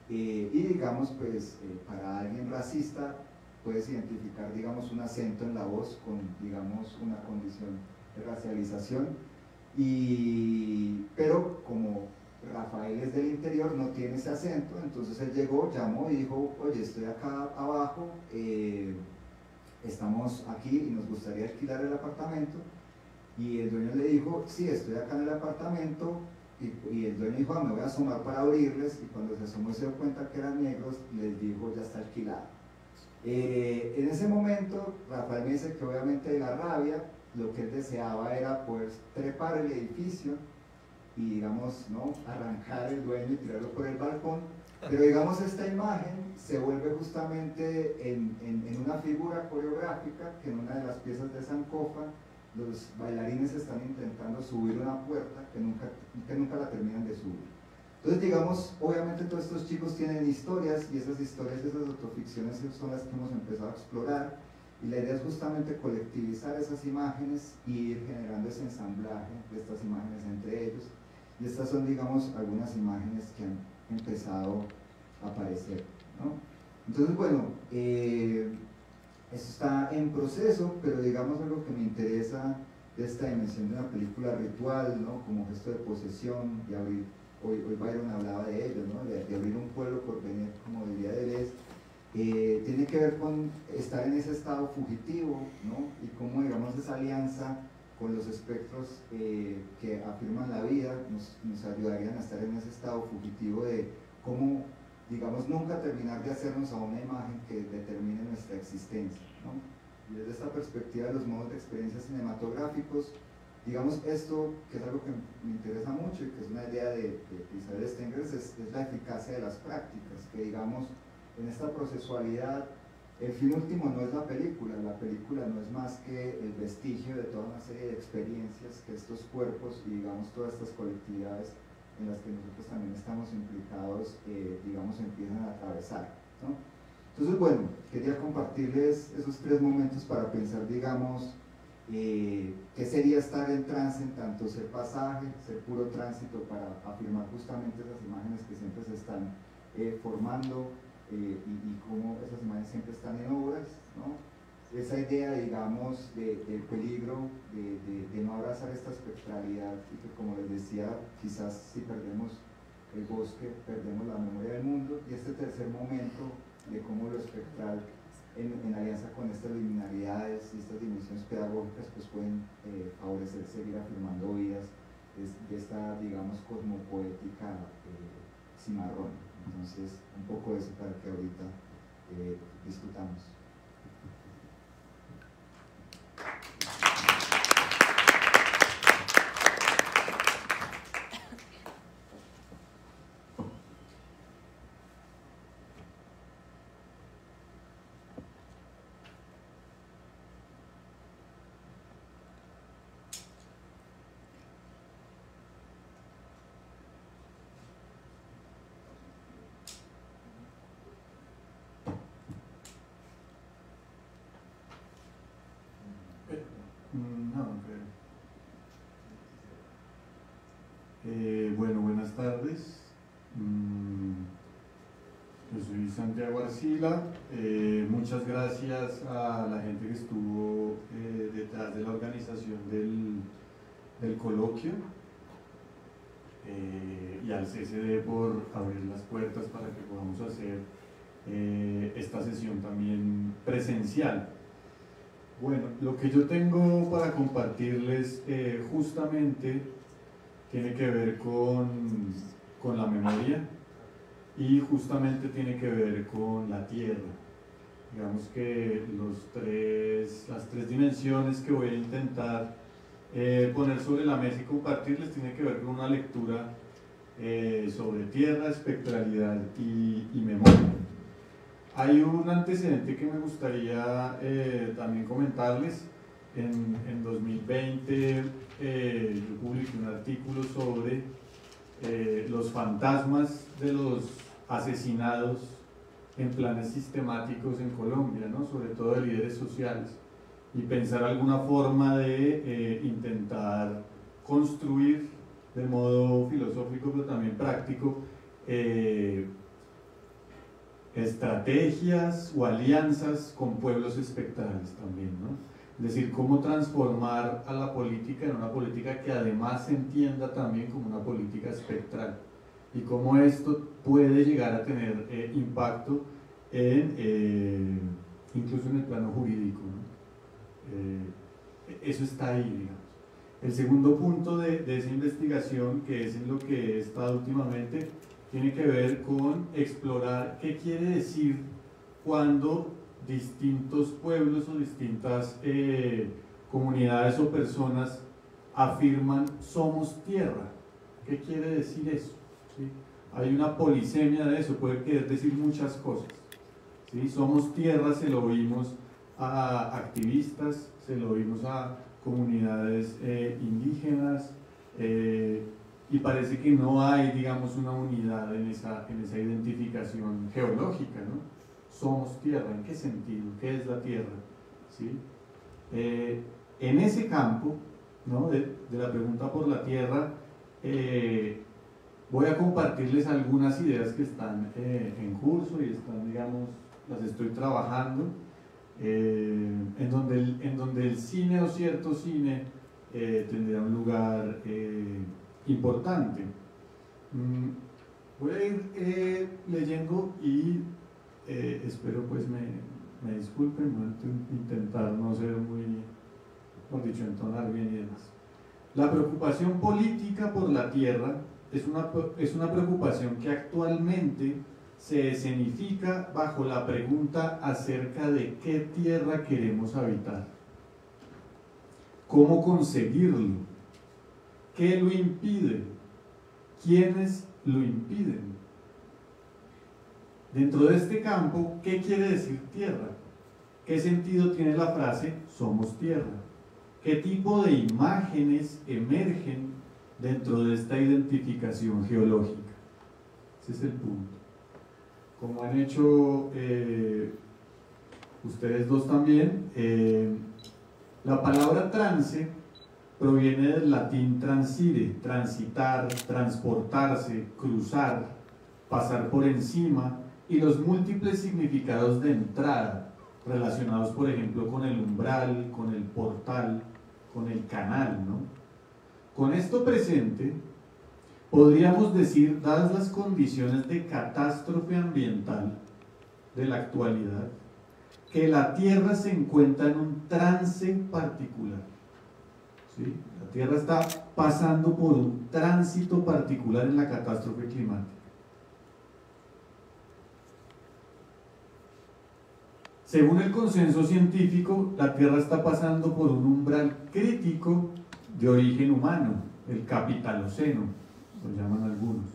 Speaker 4: y digamos, pues para alguien racista puedes identificar, digamos, un acento en la voz con, digamos, una condición de racialización, pero como Rafael es del interior, no tiene ese acento, entonces él llegó, llamó y dijo: oye, estoy acá abajo, estamos aquí y nos gustaría alquilar el apartamento. Y el dueño le dijo: sí, estoy acá en el apartamento. Y el dueño dijo: me voy a asomar para abrirles, y cuando se asomó y se dio cuenta que eran negros, les dijo: ya está alquilado. En ese momento Rafael me dice que obviamente de la rabia lo que él deseaba era poder trepar el edificio y, digamos, ¿no?, arrancar el dueño y tirarlo por el balcón, pero, digamos, esta imagen se vuelve justamente en una figura coreográfica que en una de las piezas de Sankofa los bailarines están intentando subir una puerta que nunca la terminan de subir. Entonces, digamos, obviamente todos estos chicos tienen historias, y esas historias, esas autoficciones son las que hemos empezado a explorar, y la idea es justamente colectivizar esas imágenes y ir generando ese ensamblaje de estas imágenes entre ellos, y estas son, digamos, algunas imágenes que han empezado a aparecer, ¿no? Entonces, bueno, eso está en proceso, pero, digamos, algo que me interesa de esta dimensión de una película ritual, ¿no?, como gesto de posesión, y abrir, hoy Byron hablaba de ello, ¿no?, de abrir un pueblo por venir, como diría Deleuze, tiene que ver con estar en ese estado fugitivo, ¿no?, y cómo, digamos, esa alianza con los espectros que afirman la vida nos ayudarían a estar en ese estado fugitivo de cómo, digamos, nunca terminar de hacernos a una imagen que determine nuestra existencia, ¿no? Y desde esta perspectiva de los modos de experiencias cinematográficos, digamos, esto que es algo que me interesa mucho y que es una idea de Isabel Stengers, es la eficacia de las prácticas, que, digamos, en esta procesualidad, el fin último no es la película no es más que el vestigio de toda una serie de experiencias que estos cuerpos y, digamos, todas estas colectividades en las que nosotros también estamos implicados, digamos, empiezan a atravesar, ¿no? Entonces, bueno, quería compartirles esos tres momentos para pensar, digamos, qué sería estar en trance, en tanto ser pasaje, ser puro tránsito, para afirmar justamente esas imágenes que siempre se están formando, y cómo esas imágenes siempre están en obras, ¿no? esa idea, digamos, del peligro de no abrazar esta espectralidad y que, como les decía, quizás si perdemos el bosque, perdemos la memoria del mundo, y este tercer momento de cómo lo espectral en alianza con estas liminalidades y estas dimensiones pedagógicas pues pueden favorecer seguir afirmando vidas de esta, digamos, cosmopoética cimarrón. Entonces, un poco de eso para que ahorita discutamos.
Speaker 5: Bueno, buenas tardes. Yo soy Santiago Arcila. Muchas gracias a la gente que estuvo detrás de la organización del coloquio y al CCD por abrir las puertas para que podamos hacer esta sesión también presencial. Bueno, lo que yo tengo para compartirles justamente tiene que ver con la memoria y justamente tiene que ver con la tierra. Digamos que las tres dimensiones que voy a intentar poner sobre la mesa y compartirles tiene que ver con una lectura sobre tierra, espectralidad y memoria. Hay un antecedente que me gustaría también comentarles. En 2020 yo publiqué un artículo sobre los fantasmas de los asesinados en planes sistemáticos en Colombia, ¿no? Sobre todo de líderes sociales, y pensar alguna forma de intentar construir de modo filosófico pero también práctico estrategias o alianzas con pueblos espectrales también, ¿no? Es decir, cómo transformar a la política en una política que además se entienda también como una política espectral, y cómo esto puede llegar a tener impacto incluso en el plano jurídico, ¿no? Eso está ahí, digamos. El segundo punto de esa investigación, que es en lo que he estado últimamente, tiene que ver con explorar qué quiere decir cuando distintos pueblos o distintas comunidades o personas afirman somos tierra. ¿Qué quiere decir eso? ¿Sí? Hay una polisemia de eso, puede querer decir muchas cosas. ¿Sí? Somos tierra se lo oímos a activistas, se lo oímos a comunidades indígenas, y parece que no hay, digamos, una unidad en esa identificación geológica, ¿no? Somos tierra, ¿en qué sentido? ¿Qué es la tierra? ¿Sí? En ese campo, ¿no? de la pregunta por la tierra, voy a compartirles algunas ideas que están en curso y están, digamos, las estoy trabajando, en donde el cine o cierto cine tendrá un lugar importante. Voy a ir leyendo y espero pues me disculpen, voy a intentar no ser muy, por dicho, entonar bien y demás. La preocupación política por la tierra es una preocupación que actualmente se escenifica bajo la pregunta acerca de qué tierra queremos habitar, cómo conseguirlo, qué lo impide, quiénes lo impiden. Dentro de este campo, ¿qué quiere decir tierra? ¿Qué sentido tiene la frase somos tierra? ¿Qué tipo de imágenes emergen dentro de esta identificación geológica? Ese es el punto. Como han hecho ustedes dos también, la palabra trance proviene del latín transire, transitar, transportarse, cruzar, pasar por encima, y los múltiples significados de entrada, relacionados, por ejemplo, con el umbral, con el portal, con el canal, ¿no? Con esto presente, podríamos decir, dadas las condiciones de catástrofe ambiental de la actualidad, que la Tierra se encuentra en un trance particular. ¿Sí? La Tierra está pasando por un tránsito particular en la catástrofe climática. Según el consenso científico, la Tierra está pasando por un umbral crítico de origen humano, el capitaloceno, lo llaman algunos,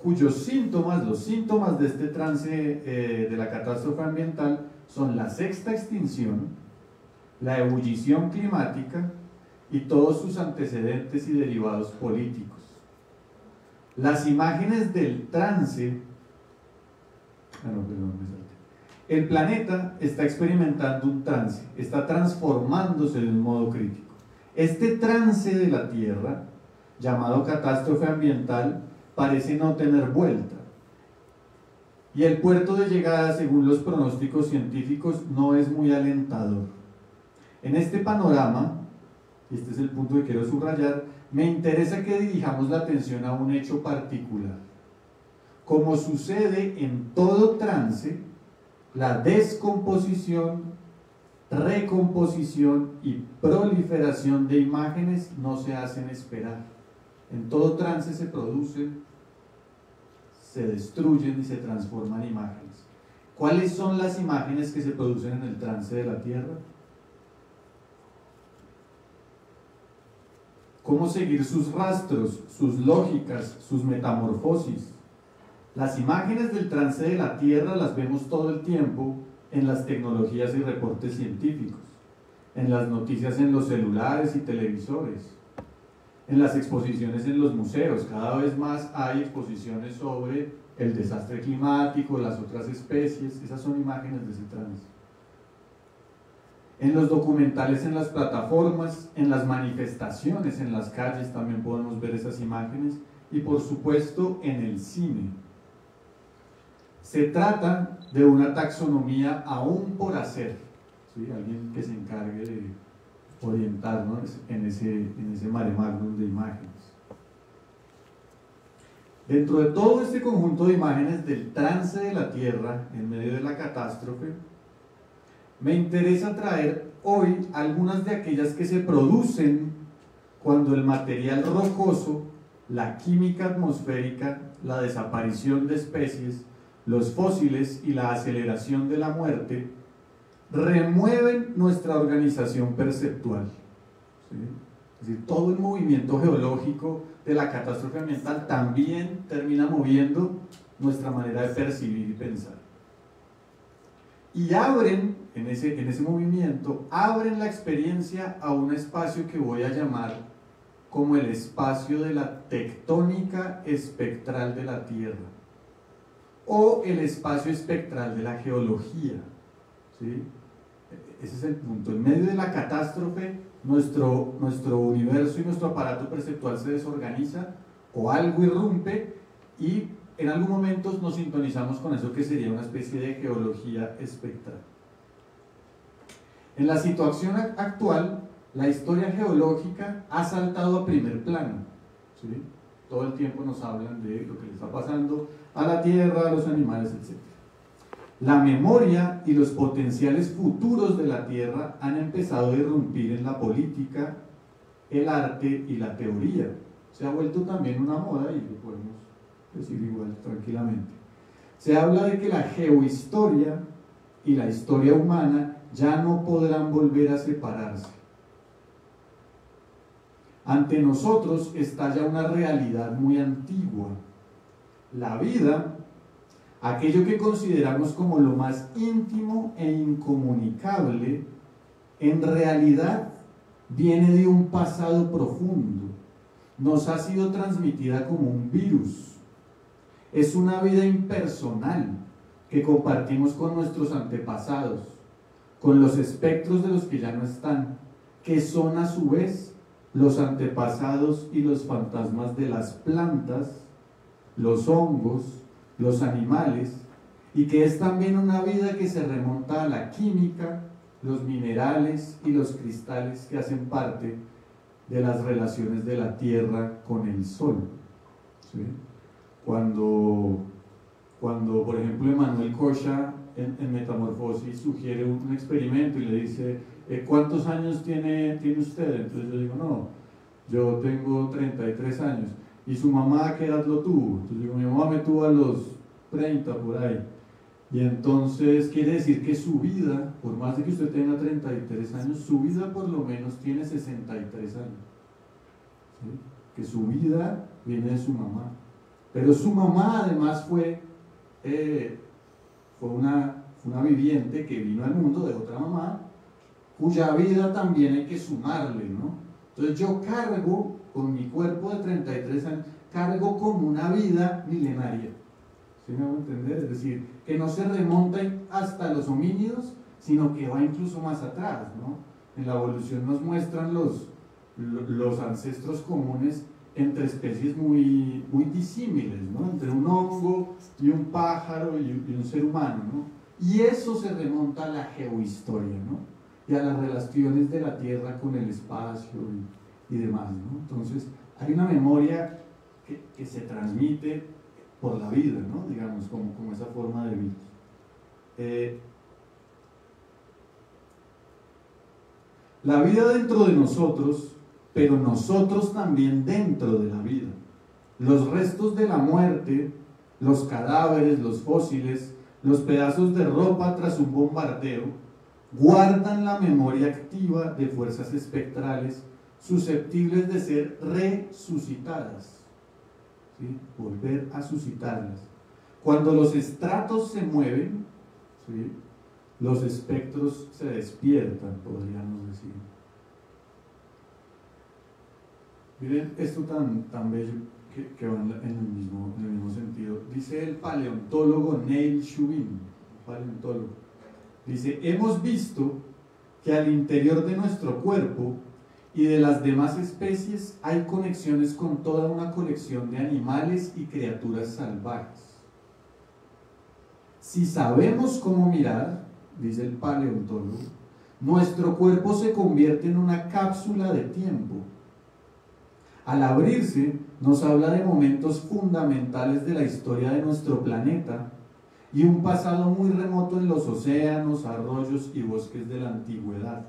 Speaker 5: cuyos síntomas, los síntomas de este trance de la catástrofe ambiental son la sexta extinción, la ebullición climática y todos sus antecedentes y derivados políticos. Las imágenes del trance, el planeta está experimentando un trance, está transformándose de un modo crítico. Este trance de la Tierra, llamado catástrofe ambiental, parece no tener vuelta. Y el puerto de llegada, según los pronósticos científicos, no es muy alentador. En este panorama, y este es el punto que quiero subrayar, me interesa que dirijamos la atención a un hecho particular. Como sucede en todo trance, la descomposición, recomposición y proliferación de imágenes no se hacen esperar. En todo trance se producen, se destruyen y se transforman imágenes. ¿Cuáles son las imágenes que se producen en el trance de la Tierra? ¿Cómo seguir sus rastros, sus lógicas, sus metamorfosis? Las imágenes del trance de la Tierra las vemos todo el tiempo en las tecnologías y reportes científicos, en las noticias en los celulares y televisores, en las exposiciones en los museos. Cada vez más hay exposiciones sobre el desastre climático, las otras especies. Esas son imágenes de ese trance. En los documentales, en las plataformas, en las manifestaciones, en las calles también podemos ver esas imágenes, y por supuesto en el cine. Se trata de una taxonomía aún por hacer, ¿sí? Alguien que se encargue de orientarnos en ese mare magnum de imágenes. Dentro de todo este conjunto de imágenes del trance de la Tierra en medio de la catástrofe, me interesa traer hoy algunas de aquellas que se producen cuando el material rocoso, la química atmosférica, la desaparición de especies, los fósiles y la aceleración de la muerte remueven nuestra organización perceptual. ¿Sí? Es decir, todo el movimiento geológico de la catástrofe ambiental también termina moviendo nuestra manera de percibir y pensar. Y abren, en ese movimiento, abren la experiencia a un espacio que voy a llamar como el espacio de la tectónica espectral de la Tierra, o el espacio espectral de la geología. ¿Sí? Ese es el punto. En medio de la catástrofe, nuestro universo y nuestro aparato perceptual se desorganiza, o algo irrumpe, y en algún momento nos sintonizamos con eso que sería una especie de geología espectral. En la situación actual, la historia geológica ha saltado a primer plano. ¿Sí? Todo el tiempo nos hablan de lo que le está pasando a la Tierra, a los animales, etc. La memoria y los potenciales futuros de la Tierra han empezado a irrumpir en la política, el arte y la teoría. Se ha vuelto también una moda, y lo podemos decir igual tranquilamente. Se habla de que la geohistoria y la historia humana ya no podrán volver a separarse. Ante nosotros está ya una realidad muy antigua. La vida, aquello que consideramos como lo más íntimo e incomunicable, en realidad viene de un pasado profundo. Nos ha sido transmitida como un virus. Es una vida impersonal que compartimos con nuestros antepasados, con los espectros de los que ya no están, que son a su vez los antepasados y los fantasmas de las plantas, los hongos, los animales y que es también una vida que se remonta a la química, los minerales y los cristales que hacen parte de las relaciones de la Tierra con el Sol. ¿Sí? Cuando, por ejemplo, Emmanuel Kocha en Metamorfosis sugiere un experimento y le dice, ¿cuántos años tiene usted? Entonces yo digo, no, yo tengo 33 años. ¿Y su mamá a qué edad lo tuvo? Entonces digo, mi mamá me tuvo a los 30 por ahí. Y entonces quiere decir que su vida, por más de que usted tenga 33 años, su vida por lo menos tiene 63 años. ¿Sí? Que su vida viene de su mamá. Pero su mamá además fue una viviente que vino al mundo de otra mamá, cuya vida también hay que sumarle, ¿no? Entonces yo cargo con mi cuerpo de 33 años, cargo como una vida milenaria. ¿Sí me hago entender? Es decir, que no se remonta hasta los homínidos, sino que va incluso más atrás, ¿no? En la evolución nos muestran los ancestros comunes entre especies muy disímiles, ¿no? Entre un hongo y un pájaro y un ser humano, ¿no? Y eso se remonta a la geohistoria, ¿no? Y a las relaciones de la Tierra con el espacio y demás, ¿no? Entonces, hay una memoria que se transmite por la vida, ¿no? Digamos, como esa forma de vida. La vida dentro de nosotros, pero nosotros también dentro de la vida. Los restos de la muerte, los cadáveres, los fósiles, los pedazos de ropa tras un bombardeo, guardan la memoria activa de fuerzas espectrales susceptibles de ser resucitadas, ¿sí? Volver a suscitarlas. Cuando los estratos se mueven, ¿sí? Los espectros se despiertan, podríamos decir. Miren esto tan bello que va en el mismo sentido. Dice el paleontólogo Neil Shubin, paleontólogo, dice, hemos visto que al interior de nuestro cuerpo y de las demás especies hay conexiones con toda una colección de animales y criaturas salvajes. Si sabemos cómo mirar, dice el paleontólogo, nuestro cuerpo se convierte en una cápsula de tiempo. Al abrirse, nos habla de momentos fundamentales de la historia de nuestro planeta y un pasado muy remoto en los océanos, arroyos y bosques de la antigüedad.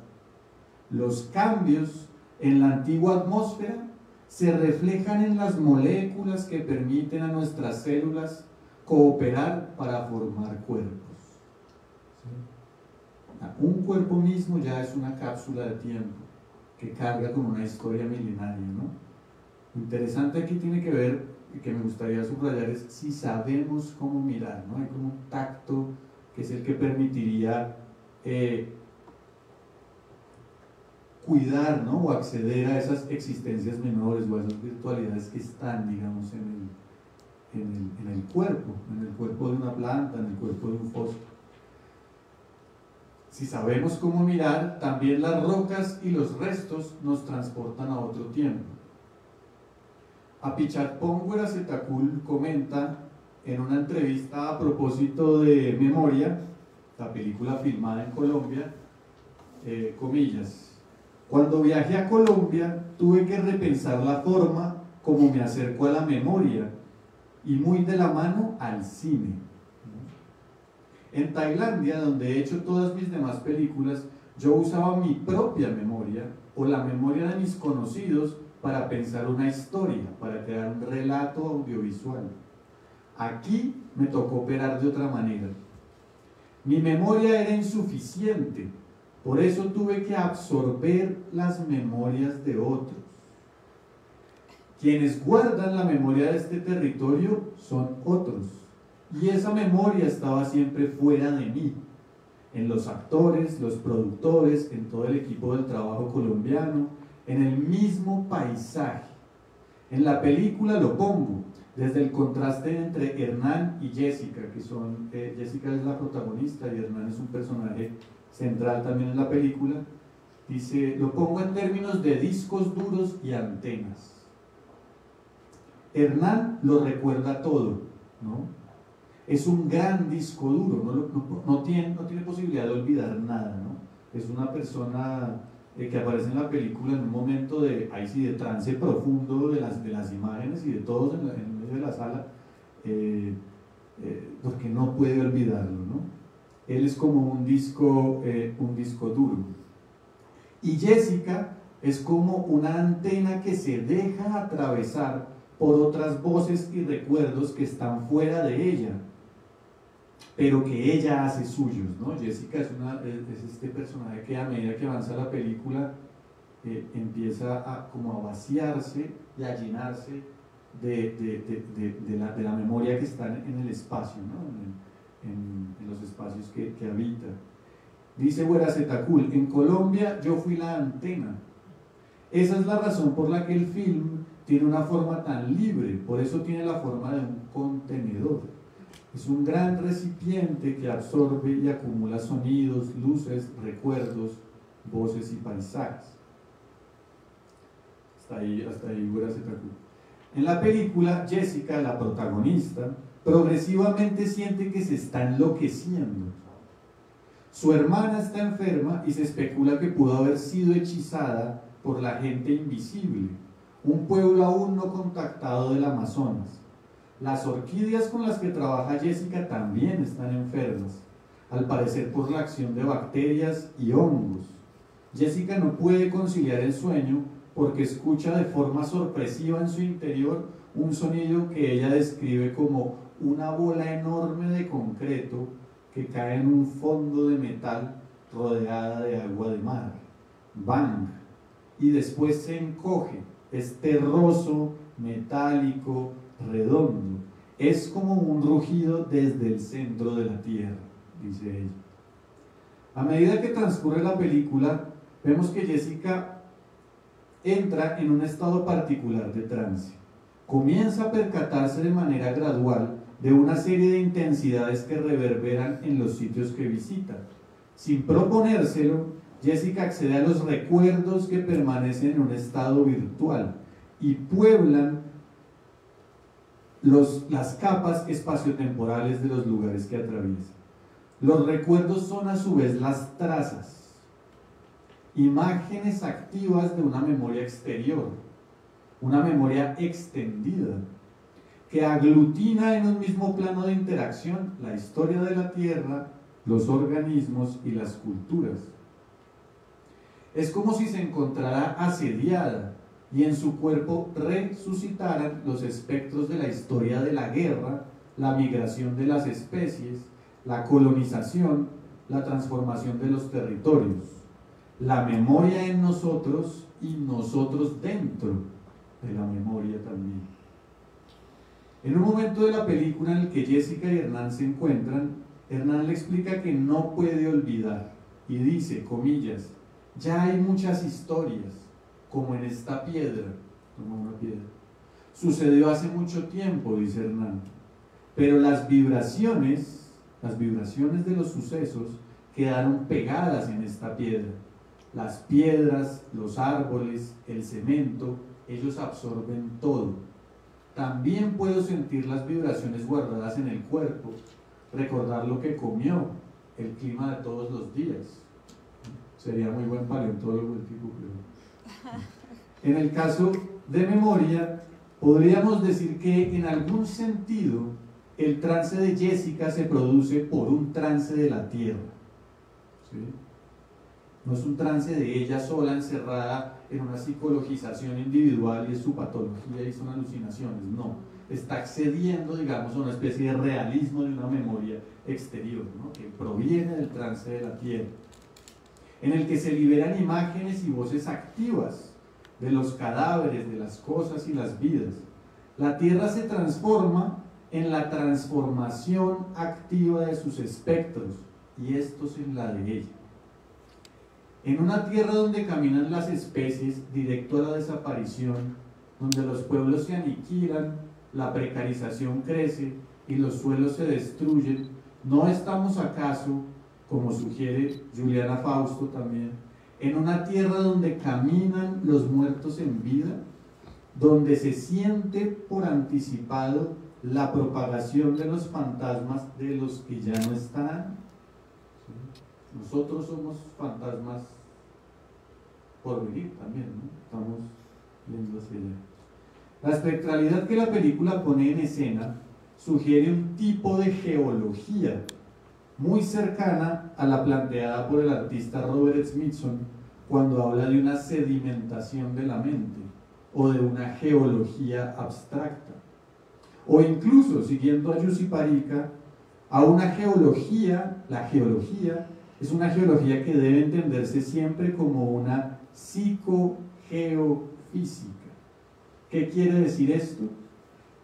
Speaker 5: Los cambios en la antigua atmósfera se reflejan en las moléculas que permiten a nuestras células cooperar para formar cuerpos. ¿Sí? Un cuerpo mismo ya es una cápsula de tiempo que carga con una historia milenaria, ¿no? Interesante aquí tiene que ver, y que me gustaría subrayar, es si sabemos cómo mirar, ¿no? Hay como un tacto que es el que permitiría cuidar, ¿no? O acceder a esas existencias menores o a esas virtualidades que están, digamos, en el cuerpo de una planta, en el cuerpo de un fósil. Si sabemos cómo mirar, también las rocas y los restos nos transportan a otro tiempo. Apichatpong Weerasethakul comenta en una entrevista a propósito de Memoria, la película filmada en Colombia, comillas, cuando viajé a Colombia tuve que repensar la forma como me acerco a la memoria y muy de la mano al cine. En Tailandia, donde he hecho todas mis demás películas, yo usaba mi propia memoria o la memoria de mis conocidos para pensar una historia, para crear un relato audiovisual. Aquí me tocó operar de otra manera. Mi memoria era insuficiente, por eso tuve que absorber las memorias de otros. Quienes guardan la memoria de este territorio son otros, y esa memoria estaba siempre fuera de mí, en los actores, los productores, en todo el equipo del trabajo colombiano, en el mismo paisaje. En la película lo pongo desde el contraste entre Hernán y Jessica, que son, Jessica es la protagonista y Hernán es un personaje central también en la película. Dice, lo pongo en términos de discos duros y antenas. Hernán lo recuerda todo, ¿no? es un gran disco duro, no tiene posibilidad de olvidar nada, ¿no? Es una persona que aparece en la película en un momento de trance profundo de las imágenes y de todos en medio de la sala, porque no puede olvidarlo, ¿no? Él es como un disco duro. Y Jessica es como una antena que se deja atravesar por otras voces y recuerdos que están fuera de ella, pero que ella hace suyos, ¿no? Jessica es este personaje que a medida que avanza la película empieza como a vaciarse y a llenarse de la memoria que está en el espacio, ¿no? En los espacios que habita. Dice Huerazetacul, en Colombia yo fui la antena. Esa es la razón por la que el film tiene una forma tan libre, por eso tiene la forma de un contenedor. Es un gran recipiente que absorbe y acumula sonidos, luces, recuerdos, voces y paisajes. Hasta ahí Huerazetacul. En la película, Jessica, la protagonista, progresivamente siente que se está enloqueciendo. Su hermana está enferma y se especula que pudo haber sido hechizada por la gente invisible, un pueblo aún no contactado del Amazonas. Las orquídeas con las que trabaja Jessica también están enfermas, al parecer por la acción de bacterias y hongos. Jessica no puede conciliar el sueño porque escucha de forma sorpresiva en su interior un sonido que ella describe como una bola enorme de concreto que cae en un fondo de metal rodeada de agua de mar. Bang. Y después se encoge. Es terroso, metálico, redondo. Es como un rugido desde el centro de la tierra, dice ella. A medida que transcurre la película, vemos que Jessica entra en un estado particular de trance. Comienza a percatarse de manera gradual de una serie de intensidades que reverberan en los sitios que visita. Sin proponérselo, Jessica accede a los recuerdos que permanecen en un estado virtual y pueblan las capas espaciotemporales de los lugares que atraviesa. Los recuerdos son a su vez las trazas, imágenes activas de una memoria exterior, una memoria extendida, que aglutina en un mismo plano de interacción la historia de la Tierra, los organismos y las culturas. Es como si se encontrara asediada y en su cuerpo resucitaran los espectros de la historia de la guerra, la migración de las especies, la colonización, la transformación de los territorios, la memoria en nosotros y nosotros dentro de la memoria también. En un momento de la película en el que Jessica y Hernán se encuentran, Hernán le explica que no puede olvidar y dice, comillas, ya hay muchas historias, como en esta piedra, como una piedra. Sucedió hace mucho tiempo, dice Hernán, pero las vibraciones de los sucesos quedaron pegadas en esta piedra. Las piedras, los árboles, el cemento, ellos absorben todo. También puedo sentir las vibraciones guardadas en el cuerpo, recordar lo que comió, el clima de todos los días. Sería muy buen paleontólogo el tipo, pero... En el caso de memoria, podríamos decir que en algún sentido el trance de Jessica se produce por un trance de la Tierra, ¿sí? No es un trance de ella sola encerrada en una psicologización individual y es su patología y son alucinaciones, no. Está accediendo, digamos, a una especie de realismo de una memoria exterior, ¿no? Que proviene del trance de la Tierra, en el que se liberan imágenes y voces activas de los cadáveres, de las cosas y las vidas. La Tierra se transforma en la transformación activa de sus espectros y estos en la de ella. En una tierra donde caminan las especies directo a la desaparición, donde los pueblos se aniquilan, la precarización crece y los suelos se destruyen, ¿no estamos acaso, como sugiere Juliana Fausto también, en una tierra donde caminan los muertos en vida, donde se siente por anticipado la propagación de los fantasmas de los que ya no están. ¿Sí? Nosotros somos fantasmas por venir también, ¿no? Estamos viendo hacia allá. La espectralidad que la película pone en escena sugiere un tipo de geología muy cercana a la planteada por el artista Robert Smithson cuando habla de una sedimentación de la mente o de una geología abstracta, o incluso, siguiendo a Jussi Parikka, a una geología. La geología es una geología que debe entenderse siempre como una psicogeofísica. ¿Qué quiere decir esto?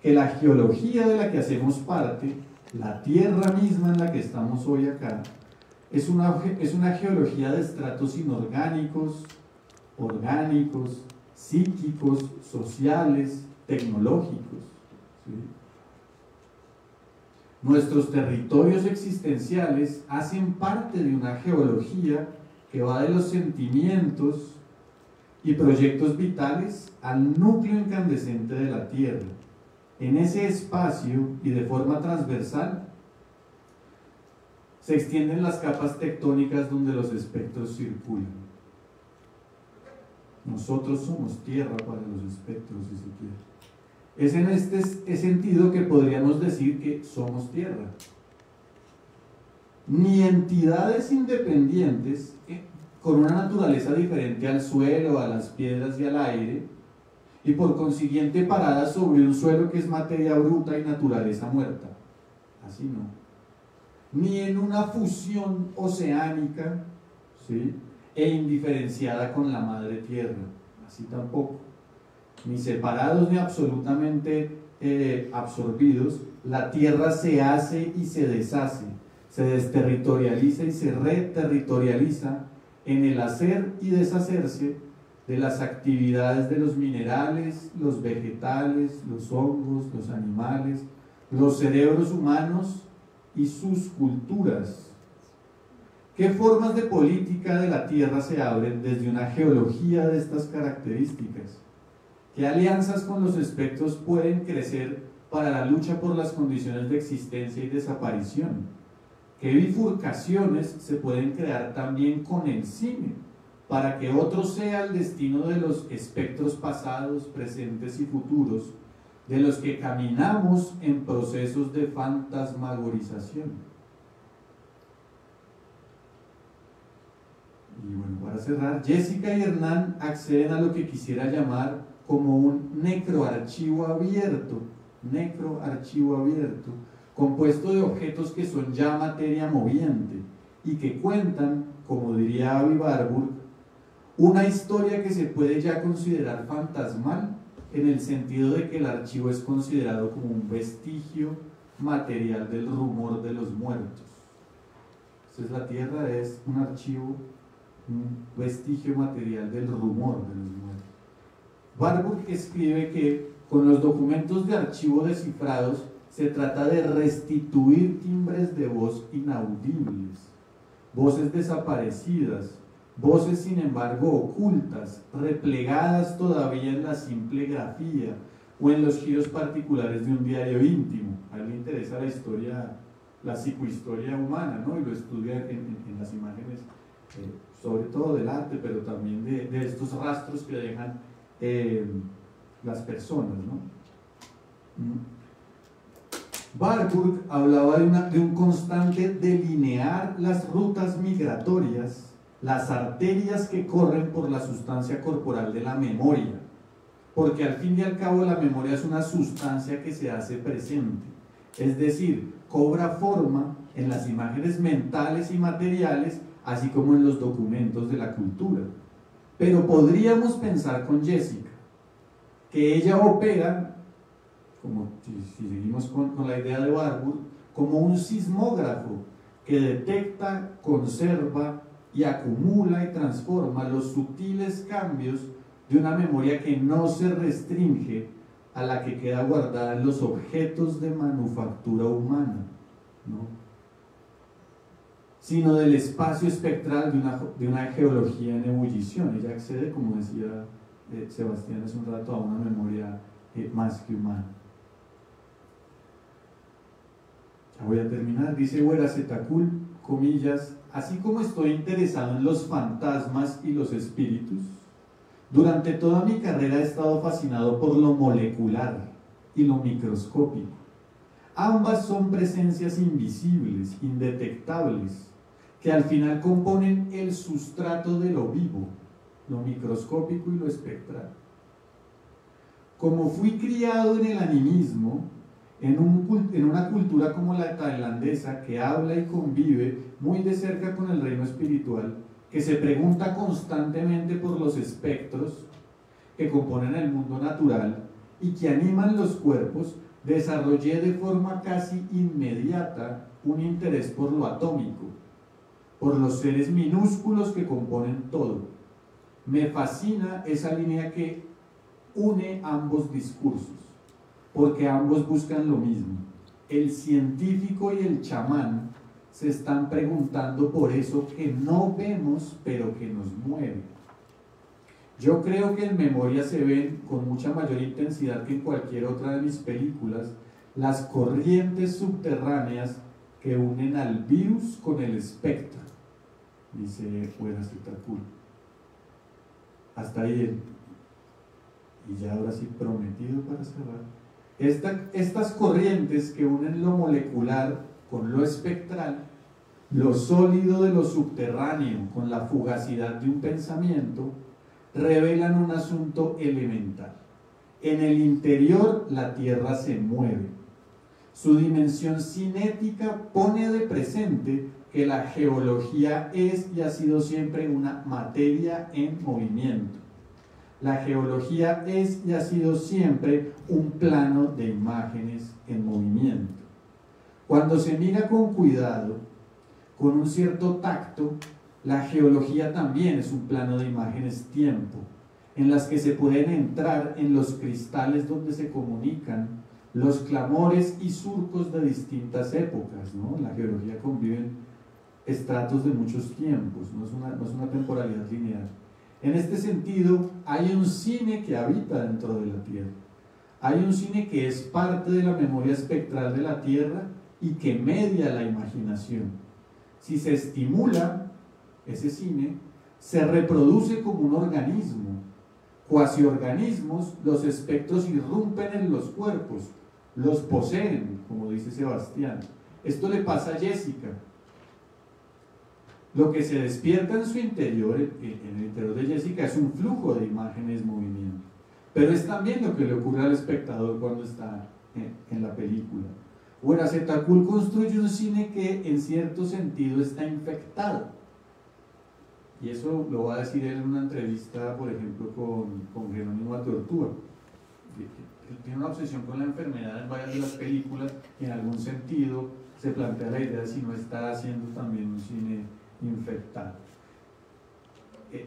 Speaker 5: Que la geología de la que hacemos parte, la tierra misma en la que estamos hoy acá, es una geología de estratos inorgánicos, orgánicos, psíquicos, sociales, tecnológicos. ¿Sí? Nuestros territorios existenciales hacen parte de una geología que va de los sentimientos y proyectos vitales al núcleo incandescente de la Tierra. En ese espacio y de forma transversal se extienden las capas tectónicas donde los espectros circulan. Nosotros somos tierra para los espectros, si se quiere. Es en este sentido que podríamos decir que somos tierra. Ni entidades independientes con una naturaleza diferente al suelo, a las piedras y al aire, y por consiguiente paradas sobre un suelo que es materia bruta y naturaleza muerta. Así no. Ni en una fusión oceánica, ¿sí?, e indiferenciada con la madre tierra. Así tampoco. Ni separados ni absolutamente absorbidos, la tierra se hace y se deshace, se desterritorializa y se reterritorializa en el hacer y deshacerse de las actividades de los minerales, los vegetales, los hongos, los animales, los cerebros humanos y sus culturas. ¿Qué formas de política de la tierra se abren desde una geología de estas características? ¿Qué alianzas con los espectros pueden crecer para la lucha por las condiciones de existencia y desaparición? ¿Qué bifurcaciones se pueden crear también con el cine para que otro sea el destino de los espectros pasados, presentes y futuros, de los que caminamos en procesos de fantasmagorización? Y bueno, para cerrar, Jessica y Hernán acceden a lo que quisiera llamar como un necroarchivo abierto, compuesto de objetos que son ya materia moviente y que cuentan, como diría Avi Warburg, una historia que se puede ya considerar fantasmal en el sentido de que el archivo es considerado como un vestigio material del rumor de los muertos. Entonces la Tierra es un archivo, un vestigio material del rumor de los muertos. Warburg escribe que con los documentos de archivo descifrados se trata de restituir timbres de voz inaudibles, voces desaparecidas, voces sin embargo ocultas, replegadas todavía en la simple grafía o en los giros particulares de un diario íntimo. A él le interesa la historia, la psicohistoria humana, ¿no? Y lo estudia en las imágenes, sobre todo del arte, pero también de estos rastros que dejan las personas, ¿no? Warburg hablaba de un constante delinear las rutas migratorias, las arterias que corren por la sustancia corporal de la memoria, porque al fin y al cabo la memoria es una sustancia que se hace presente, es decir, cobra forma en las imágenes mentales y materiales, así como en los documentos de la cultura. Pero podríamos pensar con Jessica que ella opera, como si seguimos con la idea de Warburg, como un sismógrafo que detecta, conserva y acumula y transforma los sutiles cambios de una memoria que no se restringe a la que queda guardada en los objetos de manufactura humana, ¿no?, sino del espacio espectral de una geología en ebullición. Ella accede, como decía Sebastián hace un rato, a una memoria más que humana. voy a terminar. Dice Huerazetacul, comillas, así como estoy interesado en los fantasmas y los espíritus, durante toda mi carrera he estado fascinado por lo molecular y lo microscópico. Ambas son presencias invisibles, indetectables, que al final componen el sustrato de lo vivo, lo microscópico y lo espectral. Como fui criado en el animismo, en una cultura como la tailandesa que habla y convive muy de cerca con el reino espiritual, que se pregunta constantemente por los espectros que componen el mundo natural y que animan los cuerpos, desarrollé de forma casi inmediata un interés por lo atómico, por los seres minúsculos que componen todo. Me fascina esa línea que une ambos discursos, porque ambos buscan lo mismo. El científico y el chamán se están preguntando por eso que no vemos, pero que nos mueve. Yo creo que en Memoria se ven con mucha mayor intensidad que en cualquier otra de mis películas las corrientes subterráneas que unen al virus con el espectro, dice Huerazetacul. Hasta ahí y ya ahora sí prometido para cerrar. Estas corrientes que unen lo molecular con lo espectral, lo sólido de lo subterráneo con la fugacidad de un pensamiento, revelan un asunto elemental. En el interior la Tierra se mueve. Su dimensión cinética pone de presente que la geología es y ha sido siempre una materia en movimiento. La geología es y ha sido siempre un plano de imágenes en movimiento. Cuando se mira con cuidado, con un cierto tacto, la geología también es un plano de imágenes tiempo, en las que se pueden entrar en los cristales donde se comunican los clamores y surcos de distintas épocas, ¿no? En la geología conviven estratos de muchos tiempos, no es una temporalidad lineal. En este sentido, hay un cine que habita dentro de la Tierra. Hay un cine que es parte de la memoria espectral de la Tierra y que media la imaginación. Si se estimula ese cine, se reproduce como un organismo. Cuasi organismos, los espectros irrumpen en los cuerpos, los poseen, como dice Sebastián. Esto le pasa a Jessica. Lo que se despierta en su interior, en el interior de Jessica, es un flujo de imágenes, movimiento. Pero es también lo que le ocurre al espectador cuando está en la película. Huerazetacul construye un cine que en cierto sentido está infectado. Y eso lo va a decir él en una entrevista, por ejemplo, con Jerónimo Atortúa. Él tiene una obsesión con la enfermedad en varias de las películas y en algún sentido se plantea la idea de si no está haciendo también un cine infectado.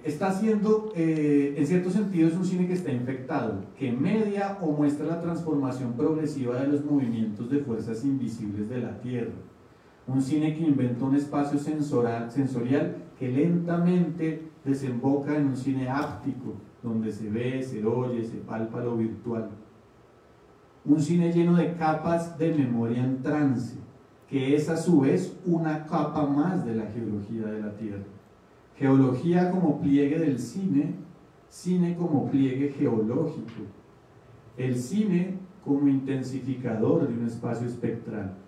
Speaker 5: Está haciendo, en cierto sentido es un cine que está infectado, que media o muestra la transformación progresiva de los movimientos de fuerzas invisibles de la Tierra. Un cine que inventa un espacio sensorial que lentamente desemboca en un cine áptico, donde se ve, se oye, se palpa lo virtual. Un cine lleno de capas de memoria en trance, que es a su vez una capa más de la geología de la Tierra. Geología como pliegue del cine, cine como pliegue geológico. El cine como intensificador de un espacio espectral.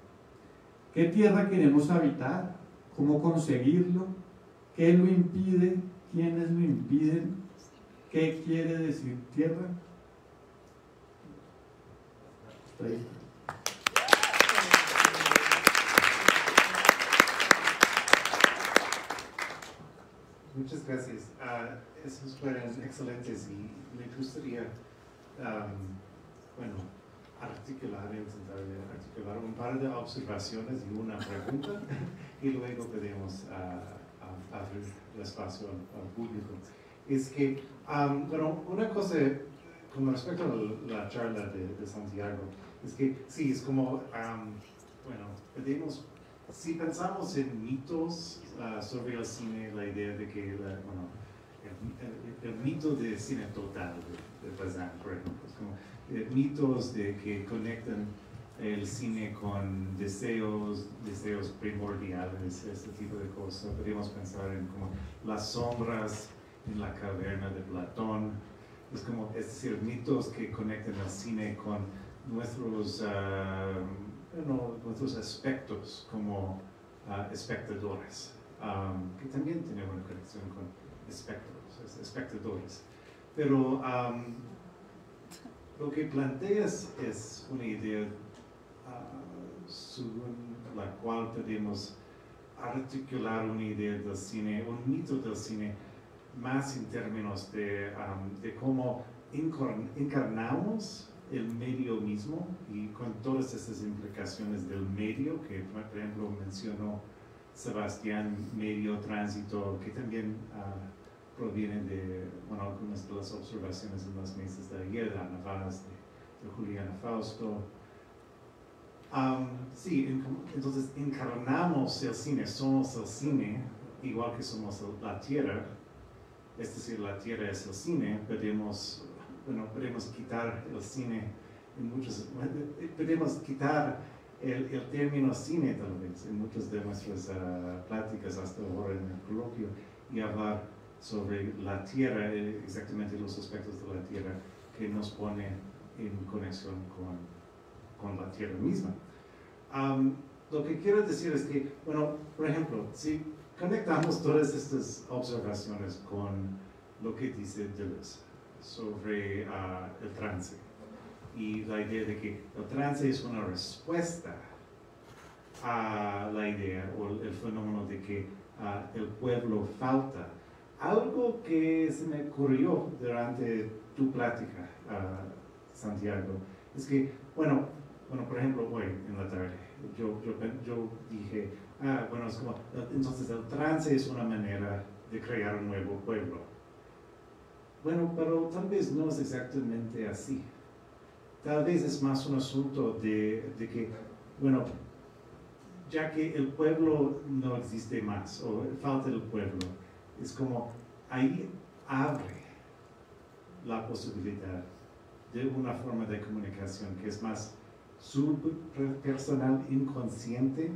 Speaker 5: ¿Qué tierra queremos habitar? ¿Cómo conseguirlo? ¿Qué lo impide? ¿Quiénes lo impiden? ¿Qué quiere decir tierra? Está ahí.
Speaker 2: Muchas gracias. Esos fueron excelentes y me gustaría, intentar articular un par de observaciones y una pregunta y luego podemos abrir el espacio al público. Es que, una cosa con respecto a la charla de Santiago, es que sí, es como, si pensamos en mitos sobre el cine, la idea de que, el mito de cine total de Bazin, por ejemplo, es como mitos de que conectan
Speaker 6: el cine con deseos primordiales, ese tipo de cosas. Podríamos pensar en como las sombras en la caverna de Platón. Es decir, mitos que conectan al cine con nuestros aspectos como espectadores, que también tienen una conexión con espectadores. Pero lo que planteas es una idea según la cual podemos articular una idea del cine, un mito del cine, más en términos de cómo encarnamos el medio mismo y con todas estas implicaciones del medio, que por ejemplo mencionó Sebastián, medio, tránsito, que también provienen de algunas de las observaciones en las mesas de ayer, de Ana Vaz, de Juliana Fausto. Sí, entonces encarnamos el cine, somos el cine, igual que somos la tierra, es decir, la tierra es el cine. Podemos quitar el cine podemos quitar el término cine tal vez en muchas de nuestras pláticas hasta ahora en el coloquio y hablar sobre la tierra, exactamente los aspectos de la tierra que nos pone en conexión con la tierra misma. Lo que quiero decir es que, por ejemplo, si conectamos todas estas observaciones con lo que dice Deleuze sobre el trance y la idea de que el trance es una respuesta a la idea o el fenómeno de que el pueblo falta. Algo que se me ocurrió durante tu plática, Santiago, es que, por ejemplo, hoy en la tarde, yo dije, entonces el trance es una manera de crear un nuevo pueblo. Pero tal vez no es exactamente así. Tal vez es más un asunto de que, ya que el pueblo no existe más, o falta el pueblo, es como ahí abre la posibilidad de una forma de comunicación que es más subpersonal, inconsciente,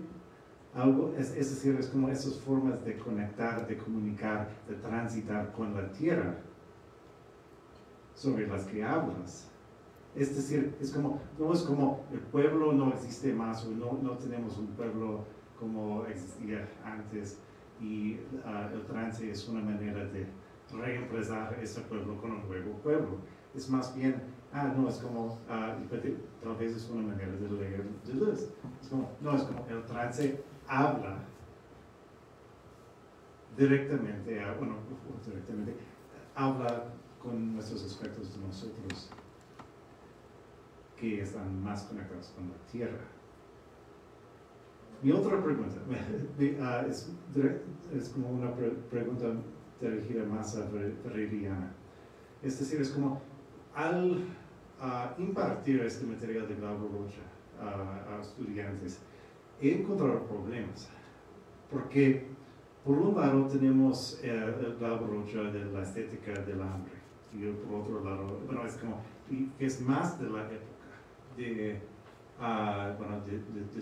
Speaker 6: es decir, es como esas formas de conectar, de comunicar, de transitar con la tierra sobre las que hablas. Es decir, no es como el pueblo no existe más o no tenemos un pueblo como existía antes y el trance es una manera de reemplazar ese pueblo con un nuevo pueblo. Es más bien, es como, tal vez es una manera de leer Deleuze. Es como el trance habla directamente, habla con nuestros aspectos de nosotros que están más conectados con la tierra. Mi otra pregunta es como una pregunta dirigida más a Freudiana. Es decir, es como al impartir este material de Glauber Rocha a estudiantes, he encontrado problemas. Porque, por un lado, tenemos el Glauber Rocha de la estética del hambre. Y por otro lado, es como, y es más de la época de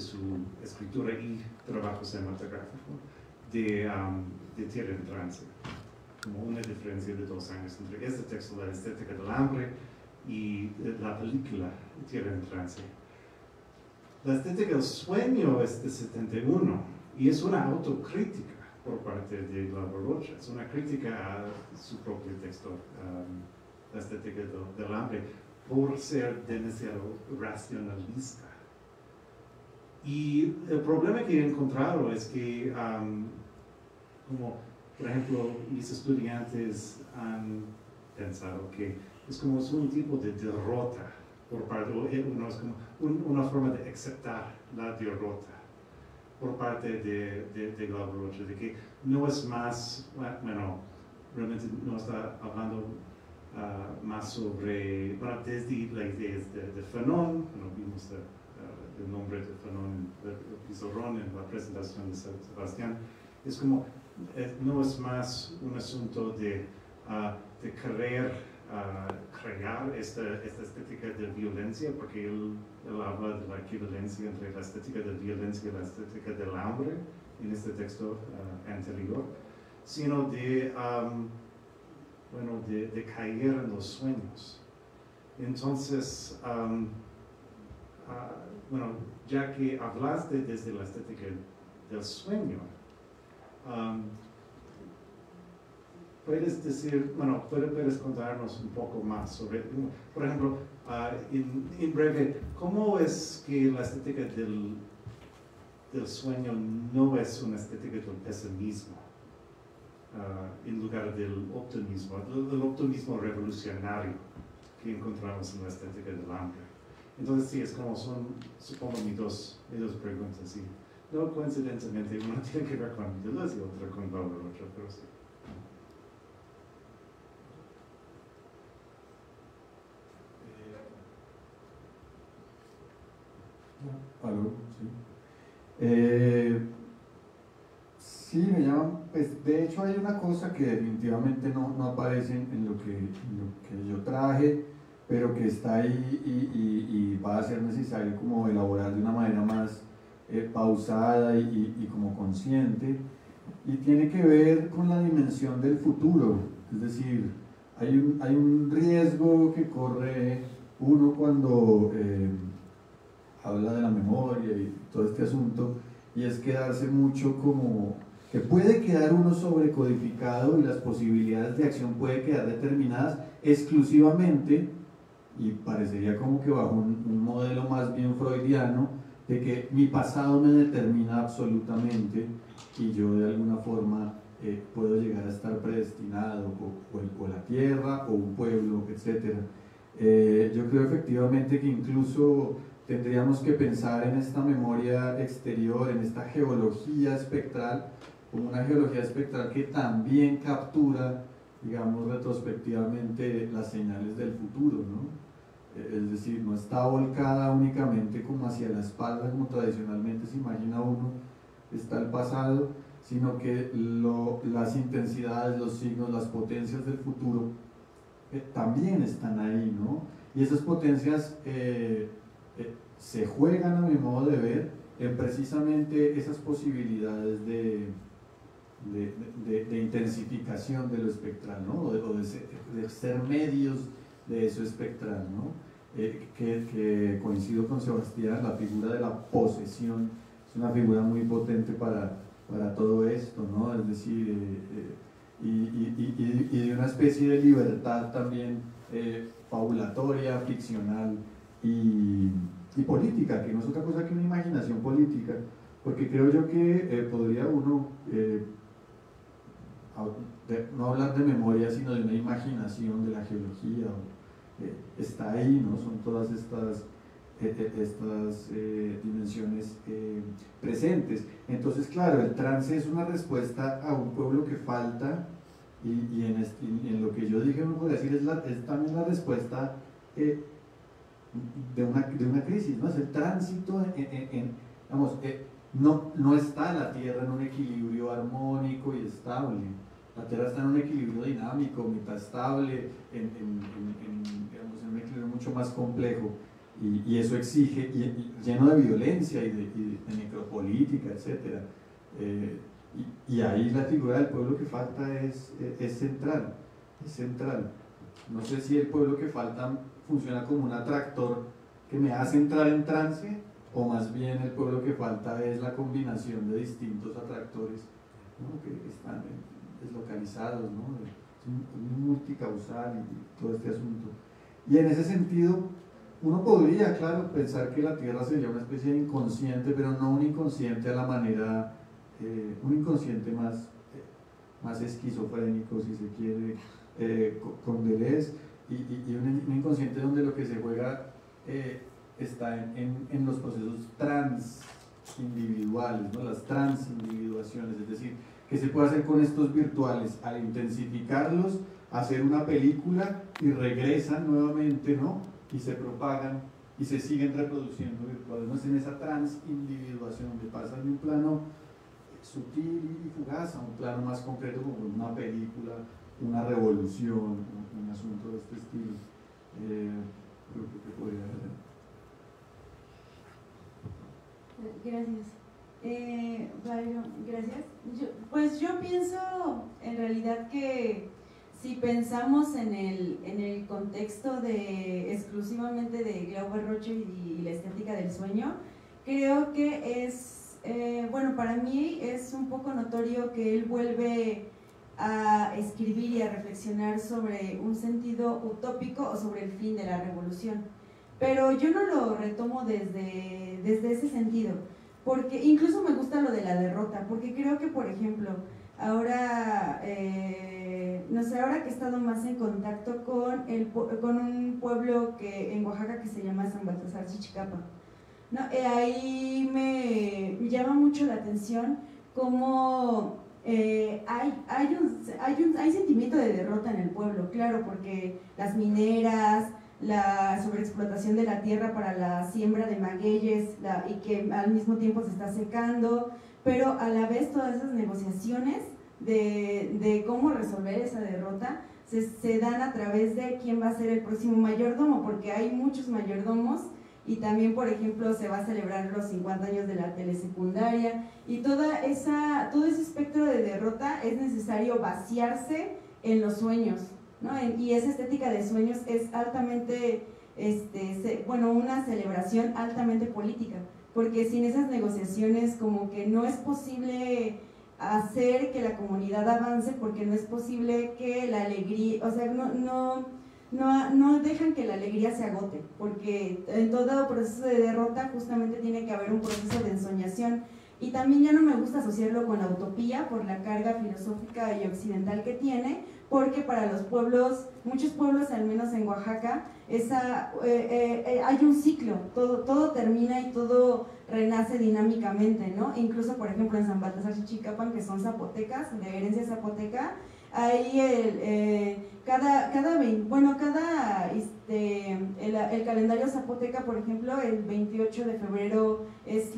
Speaker 6: su escritura y trabajo cinematográfico de Tierra en Trance, como una diferencia de 2 años entre este texto, La estética del hambre, y la película Tierra en Trance. La estética del sueño es de 71 y es una autocrítica por parte de Glauber Rocha, es una crítica a su propio texto, La estética del hambre, por ser demasiado racionalista. Y el problema que he encontrado es que, como por ejemplo, mis estudiantes han pensado que es un tipo de derrota por parte, es como una forma de aceptar la derrota por parte de Glauber Rocha, de que no es más, realmente no está hablando más sobre, desde la idea de Fanon, vimos el nombre de Fanon, el pizarrón en la presentación de Sebastián, es como, no es más un asunto de querer crear esta estética de violencia, porque él habla de la equivalencia entre la estética de violencia y la estética del hambre en este texto anterior, sino de caer en los sueños. Entonces, ya que hablaste desde la estética del sueño, puedes contarnos un poco más sobre, por ejemplo, en breve, ¿cómo es que la estética del sueño no es una estética del pesimismo en lugar del optimismo revolucionario que encontramos en la estética del hambre? Entonces sí, es como son, supongo, mis dos preguntas, y no coincidentemente una tiene que ver con Deleuze y otra con Bauer, pero sí.
Speaker 5: ¿Aló? Sí. Sí, me llaman, pues de hecho hay una cosa que definitivamente no aparece en lo que yo traje, pero que está ahí y va a ser necesario como elaborar de una manera más pausada y como consciente, y tiene que ver con la dimensión del futuro. Es decir, hay un riesgo que corre uno cuando habla de la memoria y todo este asunto, y es quedarse mucho como que puede quedar uno sobrecodificado y las posibilidades de acción pueden quedar determinadas exclusivamente, y parecería como que bajo un modelo más bien freudiano, de que mi pasado me determina absolutamente y yo de alguna forma puedo llegar a estar predestinado, o la tierra, o un pueblo, etc. Yo creo efectivamente que incluso tendríamos que pensar en esta memoria exterior, en esta geología espectral, como una geología espectral que también captura, digamos, retrospectivamente las señales del futuro, ¿no? Es decir, no está volcada únicamente como hacia la espalda, como tradicionalmente se imagina uno, está el pasado, sino que las intensidades, los signos, las potencias del futuro también están ahí, ¿no? Y esas potencias se juegan, a mi modo de ver, en precisamente esas posibilidades de intensificación de lo espectral, ¿no? O de ser medios de eso espectral, ¿no? Que coincido con Sebastián, la figura de la posesión es una figura muy potente para todo esto, ¿no? Es decir, y de una especie de libertad también fabulatoria, ficcional y política, que no es otra cosa que una imaginación política, porque creo yo que podría uno no hablar de memoria, sino de una imaginación de la geología, está ahí, ¿no? Son todas estas dimensiones presentes. Entonces, claro, el trance es una respuesta a un pueblo que falta, y en lo que yo dije, uno puede decir, es también la respuesta de una crisis, ¿no? Es el tránsito digamos, no está la Tierra en un equilibrio armónico y estable. La Tierra está en un equilibrio dinámico, metastable, digamos, en un equilibrio mucho más complejo, y eso exige, lleno de violencia y de necropolítica, etc. Y ahí la figura del pueblo que falta es central, es central. No sé si el pueblo que falta funciona como un atractor que me hace entrar en trance, o más bien el pueblo que falta es la combinación de distintos atractores, ¿no? Que están deslocalizados, ¿no? Es multicausal y todo este asunto. Y en ese sentido, uno podría, claro, pensar que la Tierra sería una especie de inconsciente, pero no un inconsciente a la manera, un inconsciente más esquizofrénico, si se quiere, con Deleuze, y un inconsciente donde lo que se juega está en los procesos transindividuales, ¿no? Las transindividuaciones, es decir, que se puede hacer con estos virtuales al intensificarlos, hacer una película y regresan nuevamente, ¿no? Y se propagan y se siguen reproduciendo virtuales, ¿no? Es en esa transindividuación donde pasan de un plano sutil y fugaz a un plano más concreto, como una película, una revolución, un asunto de este estilo. Creo que podría hacer.
Speaker 3: Gracias. Byron, gracias. Pues yo pienso en realidad que si pensamos en el contexto exclusivamente de Glauber Rocha y la estética del sueño, creo que es, bueno, para mí es un poco notorio que él vuelve a escribir y a reflexionar sobre un sentido utópico o sobre el fin de la revolución. Pero yo no lo retomo desde ese sentido, porque incluso me gusta lo de la derrota, porque creo que, por ejemplo, ahora, no sé, ahora que he estado más en contacto con un pueblo en Oaxaca que se llama San Baltasar Chichicapa, ¿no? Ahí me llama mucho la atención cómo hay sentimiento de derrota en el pueblo, claro, porque las mineras, la sobreexplotación de la tierra para la siembra de magueyes y que al mismo tiempo se está secando, pero a la vez todas esas negociaciones de cómo resolver esa derrota se dan a través de quién va a ser el próximo mayordomo, porque hay muchos mayordomos y también, por ejemplo, se va a celebrar los 50 años de la telesecundaria y todo ese espectro de derrota es necesario vaciarse en los sueños, ¿no? Y esa estética de sueños es altamente, bueno, una celebración altamente política, porque sin esas negociaciones como que no es posible hacer que la comunidad avance, porque no es posible que la alegría, o sea, no dejan que la alegría se agote, porque en todo proceso de derrota justamente tiene que haber un proceso de ensoñación. Y también ya no me gusta asociarlo con la utopía por la carga filosófica y occidental que tiene, porque para los pueblos, muchos pueblos, al menos en Oaxaca, hay un ciclo, todo termina y todo renace dinámicamente, ¿no? Incluso, por ejemplo, en San Baltasar Chichicapan, que son zapotecas, de herencia zapoteca, ahí el calendario zapoteca, por ejemplo, el 28 de febrero es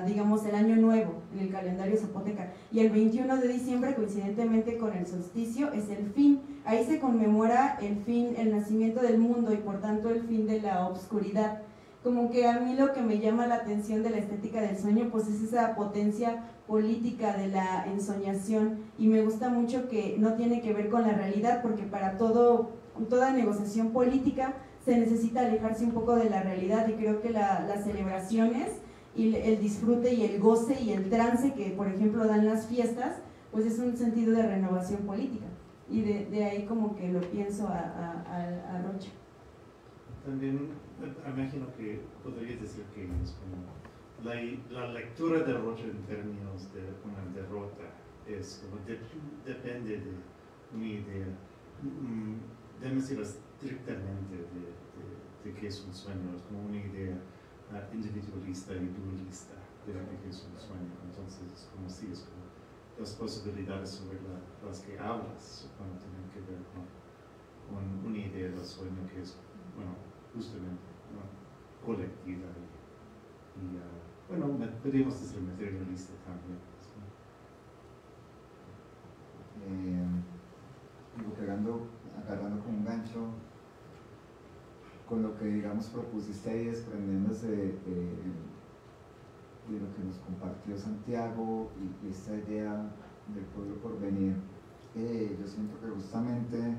Speaker 3: digamos, el año nuevo en el calendario zapoteca, y el 21 de diciembre, coincidentemente con el solsticio, es el fin. Ahí se conmemora el nacimiento del mundo y por tanto el fin de la obscuridad. Como que a mí lo que me llama la atención de la estética del sueño, pues es esa potencia política de la ensoñación, y me gusta mucho que no tiene que ver con la realidad, porque para toda negociación política se necesita alejarse un poco de la realidad, y creo que las celebraciones y el disfrute y el goce y el trance que, por ejemplo, dan las fiestas, pues es un sentido de renovación política, y de ahí como que lo pienso a Rocha.
Speaker 6: También imagino que podrías decir que es como la lectura de Rocha en términos de una derrota es como depende de una idea, decirlo estrictamente de qué es un sueño, es como una idea individualista y dualista de qué es un sueño. Entonces es como si es como las posibilidades sobre las que hablas cuando tienen que ver con una idea del sueño que es, bueno, justamente colectiva y bueno, podríamos decir materialista también.
Speaker 4: Agarrando como un gancho con lo que, digamos, propusiste ahí, desprendiéndose de lo que nos compartió Santiago y esta idea del pueblo por venir. Yo siento que justamente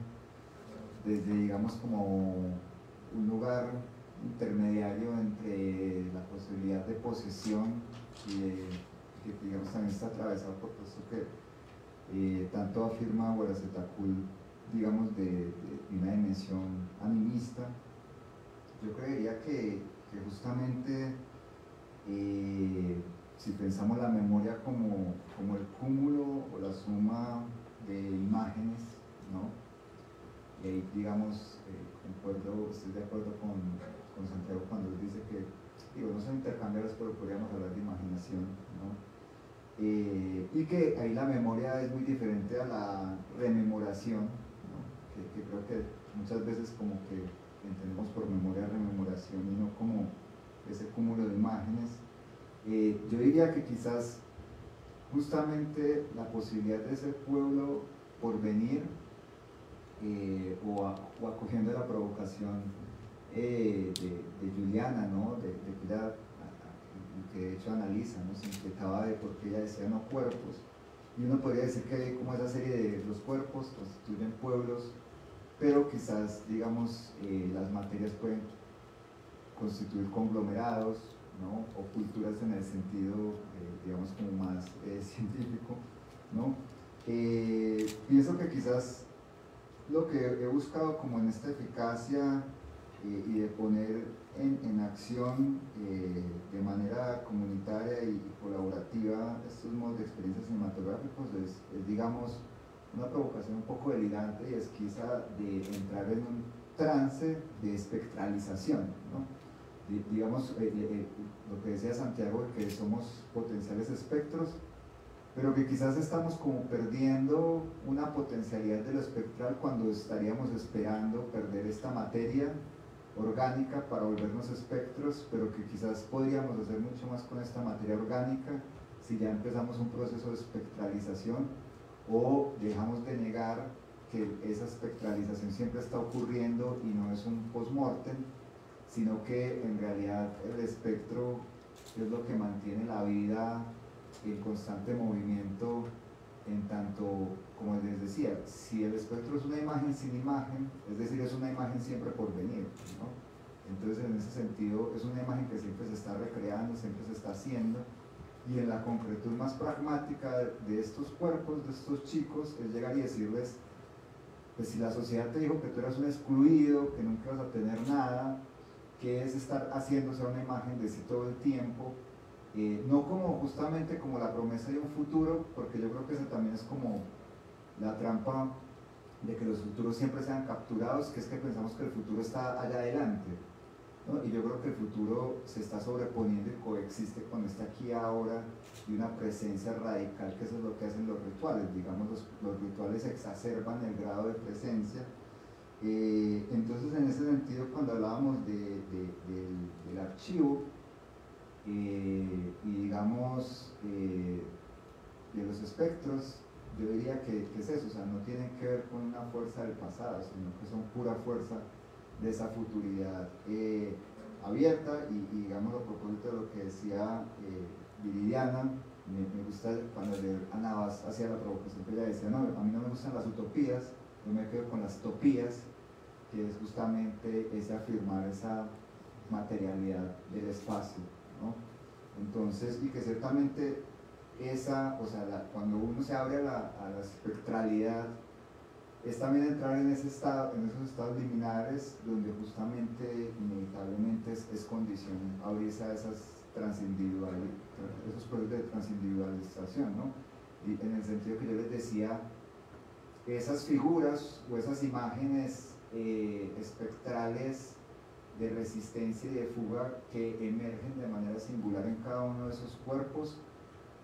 Speaker 4: desde, digamos, como un lugar intermediario entre la posibilidad de posesión y que, digamos, también está atravesado por todo esto que tanto afirma Huarazetacul, digamos, de una dimensión animista. Yo creería que justamente si pensamos la memoria como el cúmulo o la suma de imágenes, ¿no? Y ahí, digamos, estoy de acuerdo con Santiago cuando él dice que, digo, no son intercambiables, pero podríamos hablar de imaginación, ¿no? Y que ahí la memoria es muy diferente a la rememoración, ¿no? que creo que muchas veces como que entendemos por memoria rememoración y no como ese cúmulo de imágenes. Yo diría que quizás justamente la posibilidad de ese pueblo por venir o acogiendo la provocación de Juliana, ¿no? de que ella, que de hecho analiza, ¿no? Se inquietaba de por qué ella decía no cuerpos, y uno podría decir que como esa serie de los cuerpos constituyen pueblos, pero quizás, digamos, las materias pueden constituir conglomerados, ¿no? O culturas en el sentido, digamos, como más científico, ¿no? Pienso que quizás lo que he buscado como en esta eficacia y de poner en acción de manera comunitaria y colaborativa estos modos de experiencias cinematográficos es, digamos, una provocación un poco delirante y esquiza de entrar en un trance de espectralización, ¿no? Digamos, lo que decía Santiago, que somos potenciales espectros, pero que quizás estamos como perdiendo una potencialidad de lo espectral cuando estaríamos esperando perder esta materia orgánica para volvernos espectros, pero que quizás podríamos hacer mucho más con esta materia orgánica si ya empezamos un proceso de espectralización o dejamos de negar que esa espectralización siempre está ocurriendo y no es un post-mortem, sino que en realidad el espectro es lo que mantiene la vida en constante movimiento, en tanto, como les decía, si el espectro es una imagen sin imagen, es decir, es una imagen siempre por venir, ¿no? Entonces, en ese sentido, es una imagen que siempre se está recreando, siempre se está haciendo, y en la concretud más pragmática de estos cuerpos, de estos chicos, es llegar y decirles, pues si la sociedad te dijo que tú eras un excluido, que nunca vas a tener nada, que es estar haciéndose una imagen de sí todo el tiempo, no como justamente como la promesa de un futuro, porque yo creo que esa también es como la trampa de que los futuros siempre sean capturados, que es que pensamos que el futuro está allá adelante, ¿no? Y yo creo que el futuro se está sobreponiendo y coexiste con este aquí ahora y una presencia radical, que eso es lo que hacen los rituales, digamos, los rituales exacerban el grado de presencia. Entonces, en ese sentido, cuando hablábamos del archivo y digamos de los espectros, yo diría que es eso, o sea, no tienen que ver con una fuerza del pasado, sino que son pura fuerza de esa futuridad abierta y digamos a propósito de lo que decía Viridiana, me gusta cuando Ana Navas hacía la provocación que ella decía, no, a mí no me gustan las utopías, yo me quedo con las topías, que es justamente ese afirmar esa materialidad del espacio, ¿no? Entonces, y que ciertamente esa, o sea, cuando uno se abre a la espectralidad, es también entrar en ese estado, en esos estados liminares donde justamente, inevitablemente es condición abrirse a esas esos procesos de transindividualización, ¿no? Y en el sentido que yo les decía, esas figuras o esas imágenes espectrales de resistencia y de fuga que emergen de manera singular en cada uno de esos cuerpos,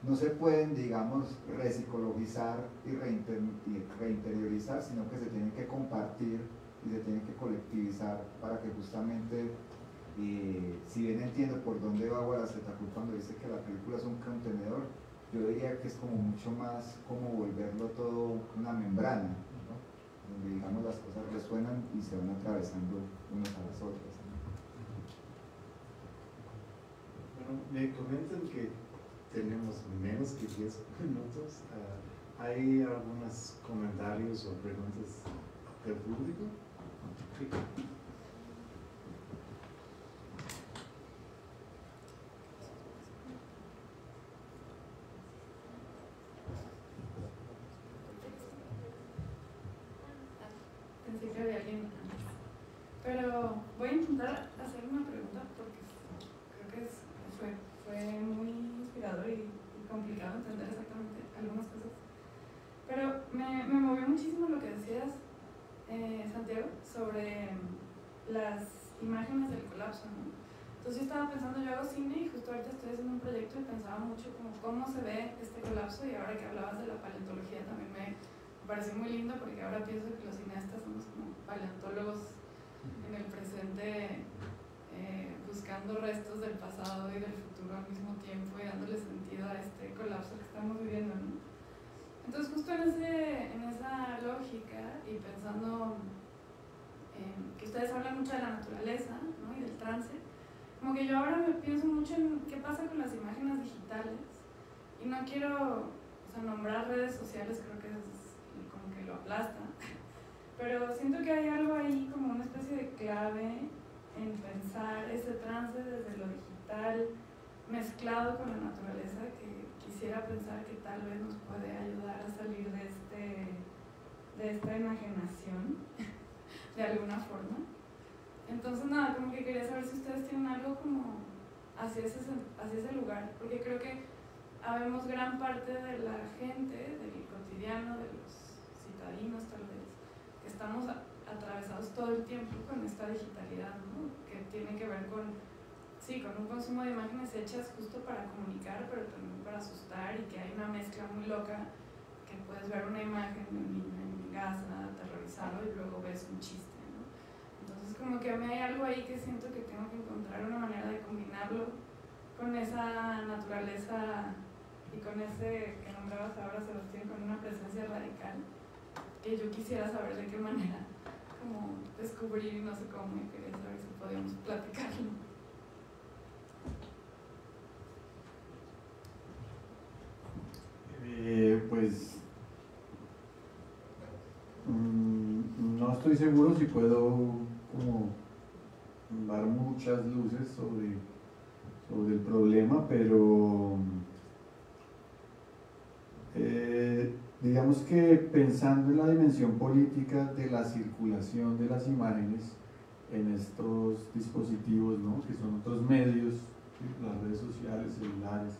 Speaker 4: no se pueden, digamos, repsicologizar y reinteriorizar, sino que se tienen que compartir y se tienen que colectivizar para que justamente, si bien entiendo por dónde va Guarazetacú cuando dice que la película es un contenedor, yo diría que es como mucho más como volverlo todo una membrana, ¿no? Donde digamos las cosas resuenan y se van atravesando unas a las otras, ¿no?
Speaker 2: Bueno, me comentan que tenemos menos que 10 minutos. ¿Hay algunos comentarios o preguntas del público? Sí.
Speaker 7: Pensé que había alguien antes. Pero voy a intentar hacer una pregunta porque creo que fue muy inspirador y complicado entender exactamente algunas cosas. Pero me movió muchísimo lo que decías, Santiago, sobre las imágenes del colapso, ¿no? Entonces yo estaba pensando, yo hago cine y justo ahorita estoy haciendo un proyecto y pensaba mucho como cómo se ve este colapso, y ahora que hablabas de la paleontología también me pareció muy lindo, porque ahora pienso que los cineastas somos como paleontólogos en el presente, buscando restos del pasado y del futuro al mismo tiempo y dándole sentido a este colapso que estamos viviendo, ¿no? Entonces justo en esa lógica y pensando que ustedes hablan mucho de la naturaleza, ¿no? Y del trance, como que yo ahora me pienso mucho en qué pasa con las imágenes digitales y no quiero, o sea, nombrar redes sociales, creo que es como que lo aplasta, pero siento que hay algo ahí como una especie de clave en pensar ese trance desde lo digital mezclado con la naturaleza que quisiera pensar que tal vez nos puede ayudar a salir de esta enajenación de alguna forma. Entonces nada, como que quería saber si ustedes tienen algo como hacia ese lugar, porque creo que habemos gran parte de la gente, del cotidiano, de los citadinos tal vez, que estamos atravesados todo el tiempo con esta digitalidad, ¿no? Que tiene que ver con un consumo de imágenes hechas justo para comunicar, pero también para asustar, y que hay una mezcla muy loca, que puedes ver una imagen de un niño en Gaza aterrorizado y luego ves un chiste, ¿no? Entonces como que a mí hay algo ahí que siento que tengo que encontrar una manera de combinarlo con esa naturaleza y con ese que nombrabas ahora, Sebastián, con una presencia radical, que yo quisiera saber de qué manera como descubrir, y no sé cómo, y quería saber si podíamos platicarlo.
Speaker 5: Pues no estoy seguro si puedo como dar muchas luces sobre el problema, pero digamos que pensando en la dimensión política de la circulación de las imágenes en estos dispositivos, ¿no? Que son otros medios, ¿sí? Las redes sociales, celulares,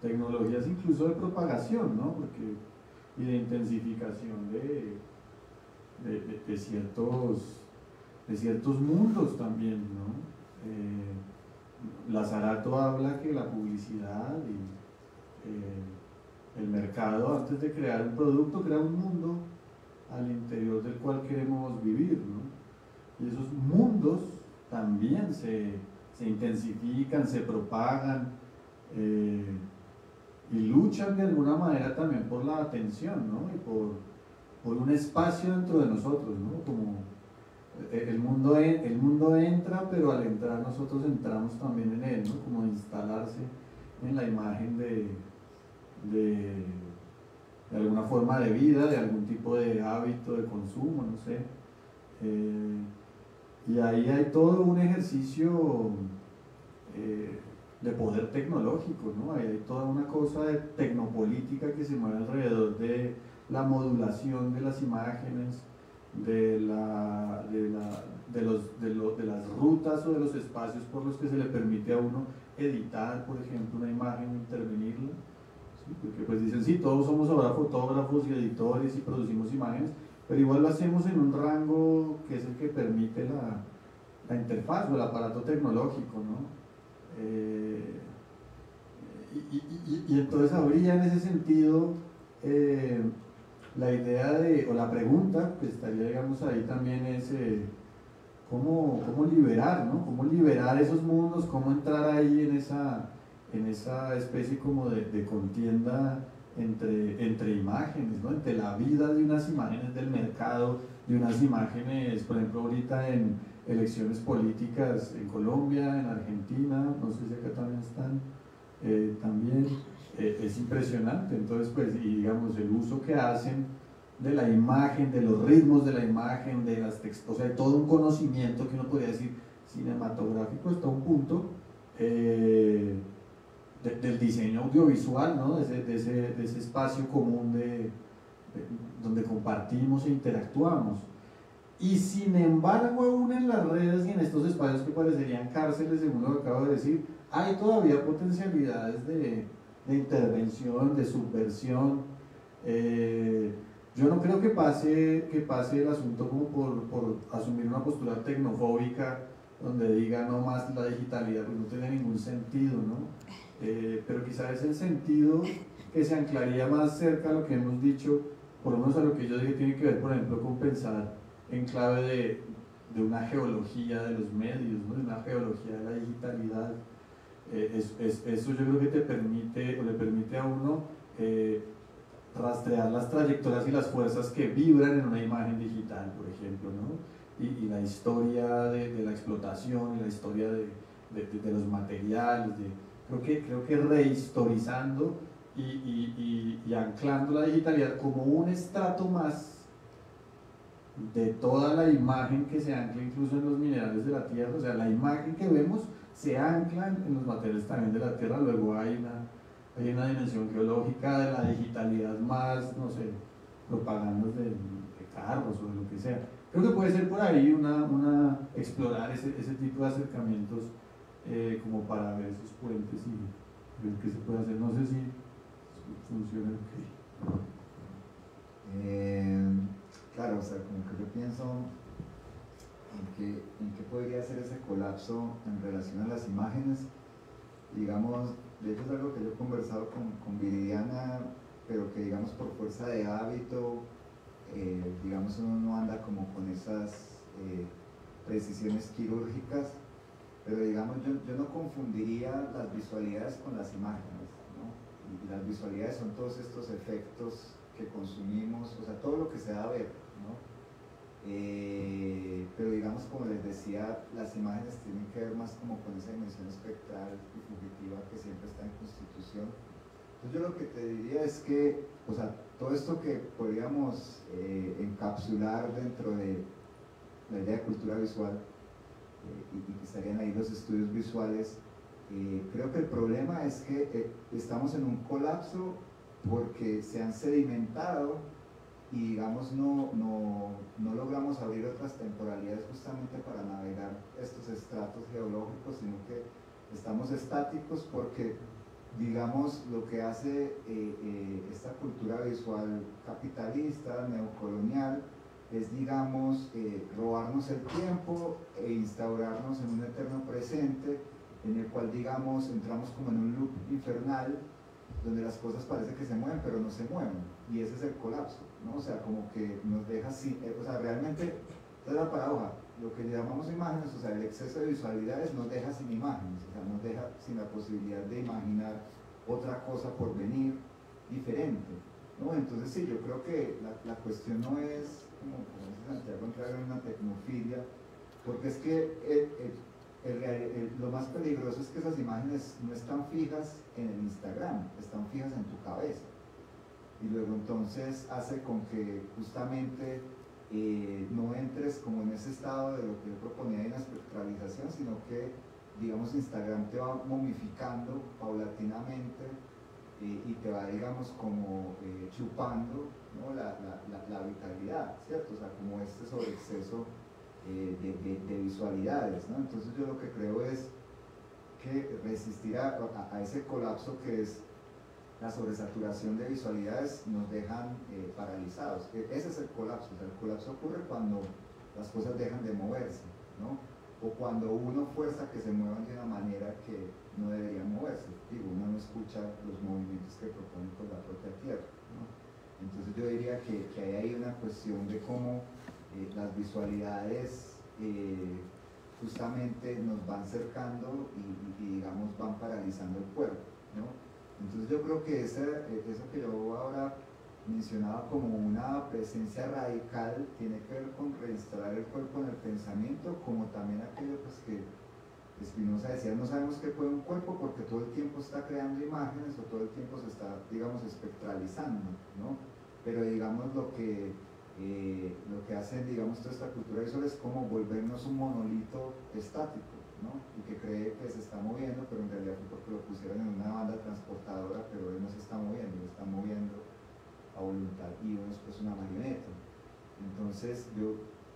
Speaker 5: tecnologías incluso de propagación, ¿no? Y de intensificación de ciertos mundos también, ¿no? Lazarato habla que la publicidad y el mercado, antes de crear un producto, crea un mundo al interior del cual queremos vivir, ¿no? Y esos mundos también se intensifican, se propagan, y luchan de alguna manera también por la atención, ¿no? Y por un espacio dentro de nosotros, ¿no? Como el mundo entra, pero al entrar nosotros entramos también en él, ¿no? Como instalarse en la imagen de alguna forma de vida, de algún tipo de hábito de consumo, no sé. Y ahí hay todo un ejercicio de poder tecnológico, ¿no? Hay toda una cosa de tecnopolítica que se mueve alrededor de la modulación de las imágenes, de las rutas o de los espacios por los que se le permite a uno editar, por ejemplo, una imagen, intervenirla, ¿sí? Porque pues dicen, sí, todos somos ahora fotógrafos y editores y producimos imágenes, pero igual lo hacemos en un rango que es el que permite la interfaz o el aparato tecnológico, ¿no? Y entonces habría en ese sentido la idea o la pregunta que estaría, digamos, ahí también es cómo liberar, ¿no? Cómo liberar esos mundos, cómo entrar ahí en esa especie como de contienda entre imágenes, ¿no? Entre la vida de unas imágenes del mercado, de unas imágenes, por ejemplo, ahorita en elecciones políticas en Colombia, en Argentina, no sé si acá también están, también es impresionante. Entonces, pues, y digamos, el uso que hacen de la imagen, de los ritmos de la imagen, de las o sea, de todo un conocimiento que uno podría decir cinematográfico hasta un punto, del diseño audiovisual, ¿no? de ese espacio común donde compartimos e interactuamos. Y sin embargo, aún en las redes y en estos espacios que parecerían cárceles, según lo que acabo de decir, hay todavía potencialidades de intervención, de subversión. Yo no creo que pase el asunto como por asumir una postura tecnofóbica donde diga no más la digitalidad, pues no tiene ningún sentido, ¿no? Pero quizás es el sentido que se anclaría más cerca a lo que hemos dicho, por lo menos a lo que yo dije, tiene que ver, por ejemplo, con pensar en clave de una geología de los medios, ¿no? De una geología de la digitalidad. Eso yo creo que te permite, o le permite a uno rastrear las trayectorias y las fuerzas que vibran en una imagen digital, por ejemplo, ¿no? Y la historia de la explotación y la historia de los materiales, creo que rehistorizando y anclando la digitalidad como un estrato más de toda la imagen que se ancla incluso en los minerales de la tierra, o sea, la imagen que vemos se ancla en los materiales también de la tierra. Luego hay una dimensión geológica de la digitalidad más, no sé, propagandas de carros o de lo que sea. Creo que puede ser por ahí explorar ese tipo de acercamientos como para ver esos puentes y ver qué se puede hacer. No sé si funciona ok.
Speaker 4: Claro, o sea, como que yo pienso en qué podría ser ese colapso en relación a las imágenes. Digamos, de hecho es algo que yo he conversado con Viridiana, pero que digamos por fuerza de hábito, digamos uno no anda como con esas precisiones quirúrgicas, pero digamos yo no confundiría las visualidades con las imágenes, ¿no? Y las visualidades son todos estos efectos que consumimos, o sea, todo lo que se da a ver, ¿no? Pero digamos, como les decía, las imágenes tienen que ver más como con esa dimensión espectral y fugitiva que siempre está en Constitución. Entonces yo lo que te diría es que, o sea, todo esto que podríamos encapsular dentro de la idea de cultura visual y que estarían ahí los estudios visuales, creo que el problema es que estamos en un colapso porque se han sedimentado y digamos no logramos abrir otras temporalidades justamente para navegar estos estratos geológicos, sino que estamos estáticos porque digamos lo que hace esta cultura visual capitalista, neocolonial, es digamos robarnos el tiempo e instaurarnos en un eterno presente en el cual digamos entramos como en un loop infernal donde las cosas parece que se mueven pero no se mueven, y ese es el colapso, ¿no? O sea, como que nos deja sin, o sea, realmente, esta es la paradoja, lo que llamamos imágenes, o sea, el exceso de visualidades nos deja sin imágenes, o sea, nos deja sin la posibilidad de imaginar otra cosa por venir diferente, ¿no? Entonces sí, yo creo que la cuestión no es, como dice Santiago, entrar en una tecnofilia, porque es que lo más peligroso es que esas imágenes no están fijas en el Instagram, están fijas en tu cabeza. Y luego entonces hace con que justamente no entres como en ese estado de lo que yo proponía de la espectralización, sino que, digamos, Instagram te va momificando paulatinamente y te va, digamos, como chupando, ¿no? la vitalidad, ¿cierto? O sea, como este sobreexceso de visualidades, ¿no? Entonces yo lo que creo es que resistir a ese colapso que es la sobresaturación de visualidades nos dejan paralizados. Ese es el colapso. O sea, el colapso ocurre cuando las cosas dejan de moverse, ¿no? O cuando uno fuerza que se muevan de una manera que no deberían moverse. Digo, uno no escucha los movimientos que proponen con la propia tierra, ¿no? Entonces yo diría que hay una cuestión de cómo las visualidades justamente nos van cercando y digamos van paralizando el cuerpo, ¿no? Entonces yo creo que eso que yo ahora mencionaba como una presencia radical tiene que ver con reinstalar el cuerpo en el pensamiento, como también aquello pues que Spinoza decía, no sabemos qué puede un cuerpo porque todo el tiempo está creando imágenes o todo el tiempo se está, digamos, espectralizando, ¿no? Pero digamos lo que hace, digamos, toda esta cultura visual es como volvernos un monolito estático, ¿no? Y que cree que se está moviendo, pero en realidad fue porque lo pusieron en una banda transportadora, pero él no se está moviendo, lo está moviendo a voluntad y uno es pues una marioneta. Entonces yo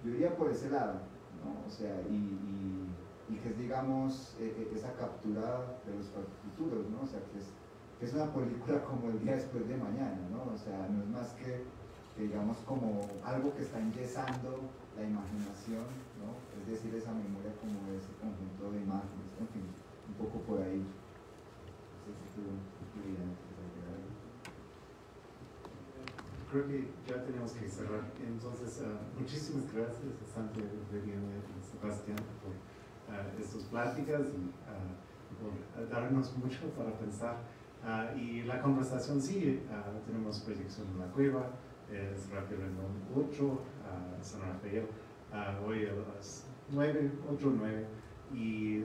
Speaker 4: iría por ese lado, ¿no? O sea, y que es, digamos, esa captura de los futuros, ¿no? O sea, que es una película como el día después de mañana, ¿no? O sea, no es más que digamos, como algo que está enyesando la imaginación, ¿no? Es decir, esa memoria como ese conjunto de imágenes, en fin, un poco por ahí. No sé si tú querías agregar algo.
Speaker 2: Creo que ya tenemos que cerrar. Entonces, muchísimas gracias a Santiago, Viridiana y Sebastián por estas pláticas y por darnos mucho para pensar.
Speaker 6: Y la conversación sigue. Tenemos proyección en la cueva, es rápido en 8, San Rafael, hoy a las 9, 8 9. Y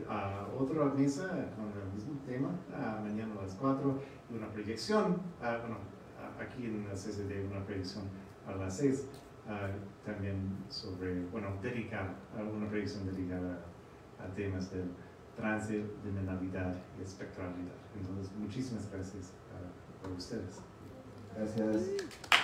Speaker 6: otra mesa con el mismo tema, mañana a las 4, y una proyección, aquí en la CCD, una proyección a las 6, también sobre, dedicada, una proyección dedicada a temas del trance, dimensionalidad y espectralidad. Entonces, muchísimas gracias a ustedes.
Speaker 4: Gracias.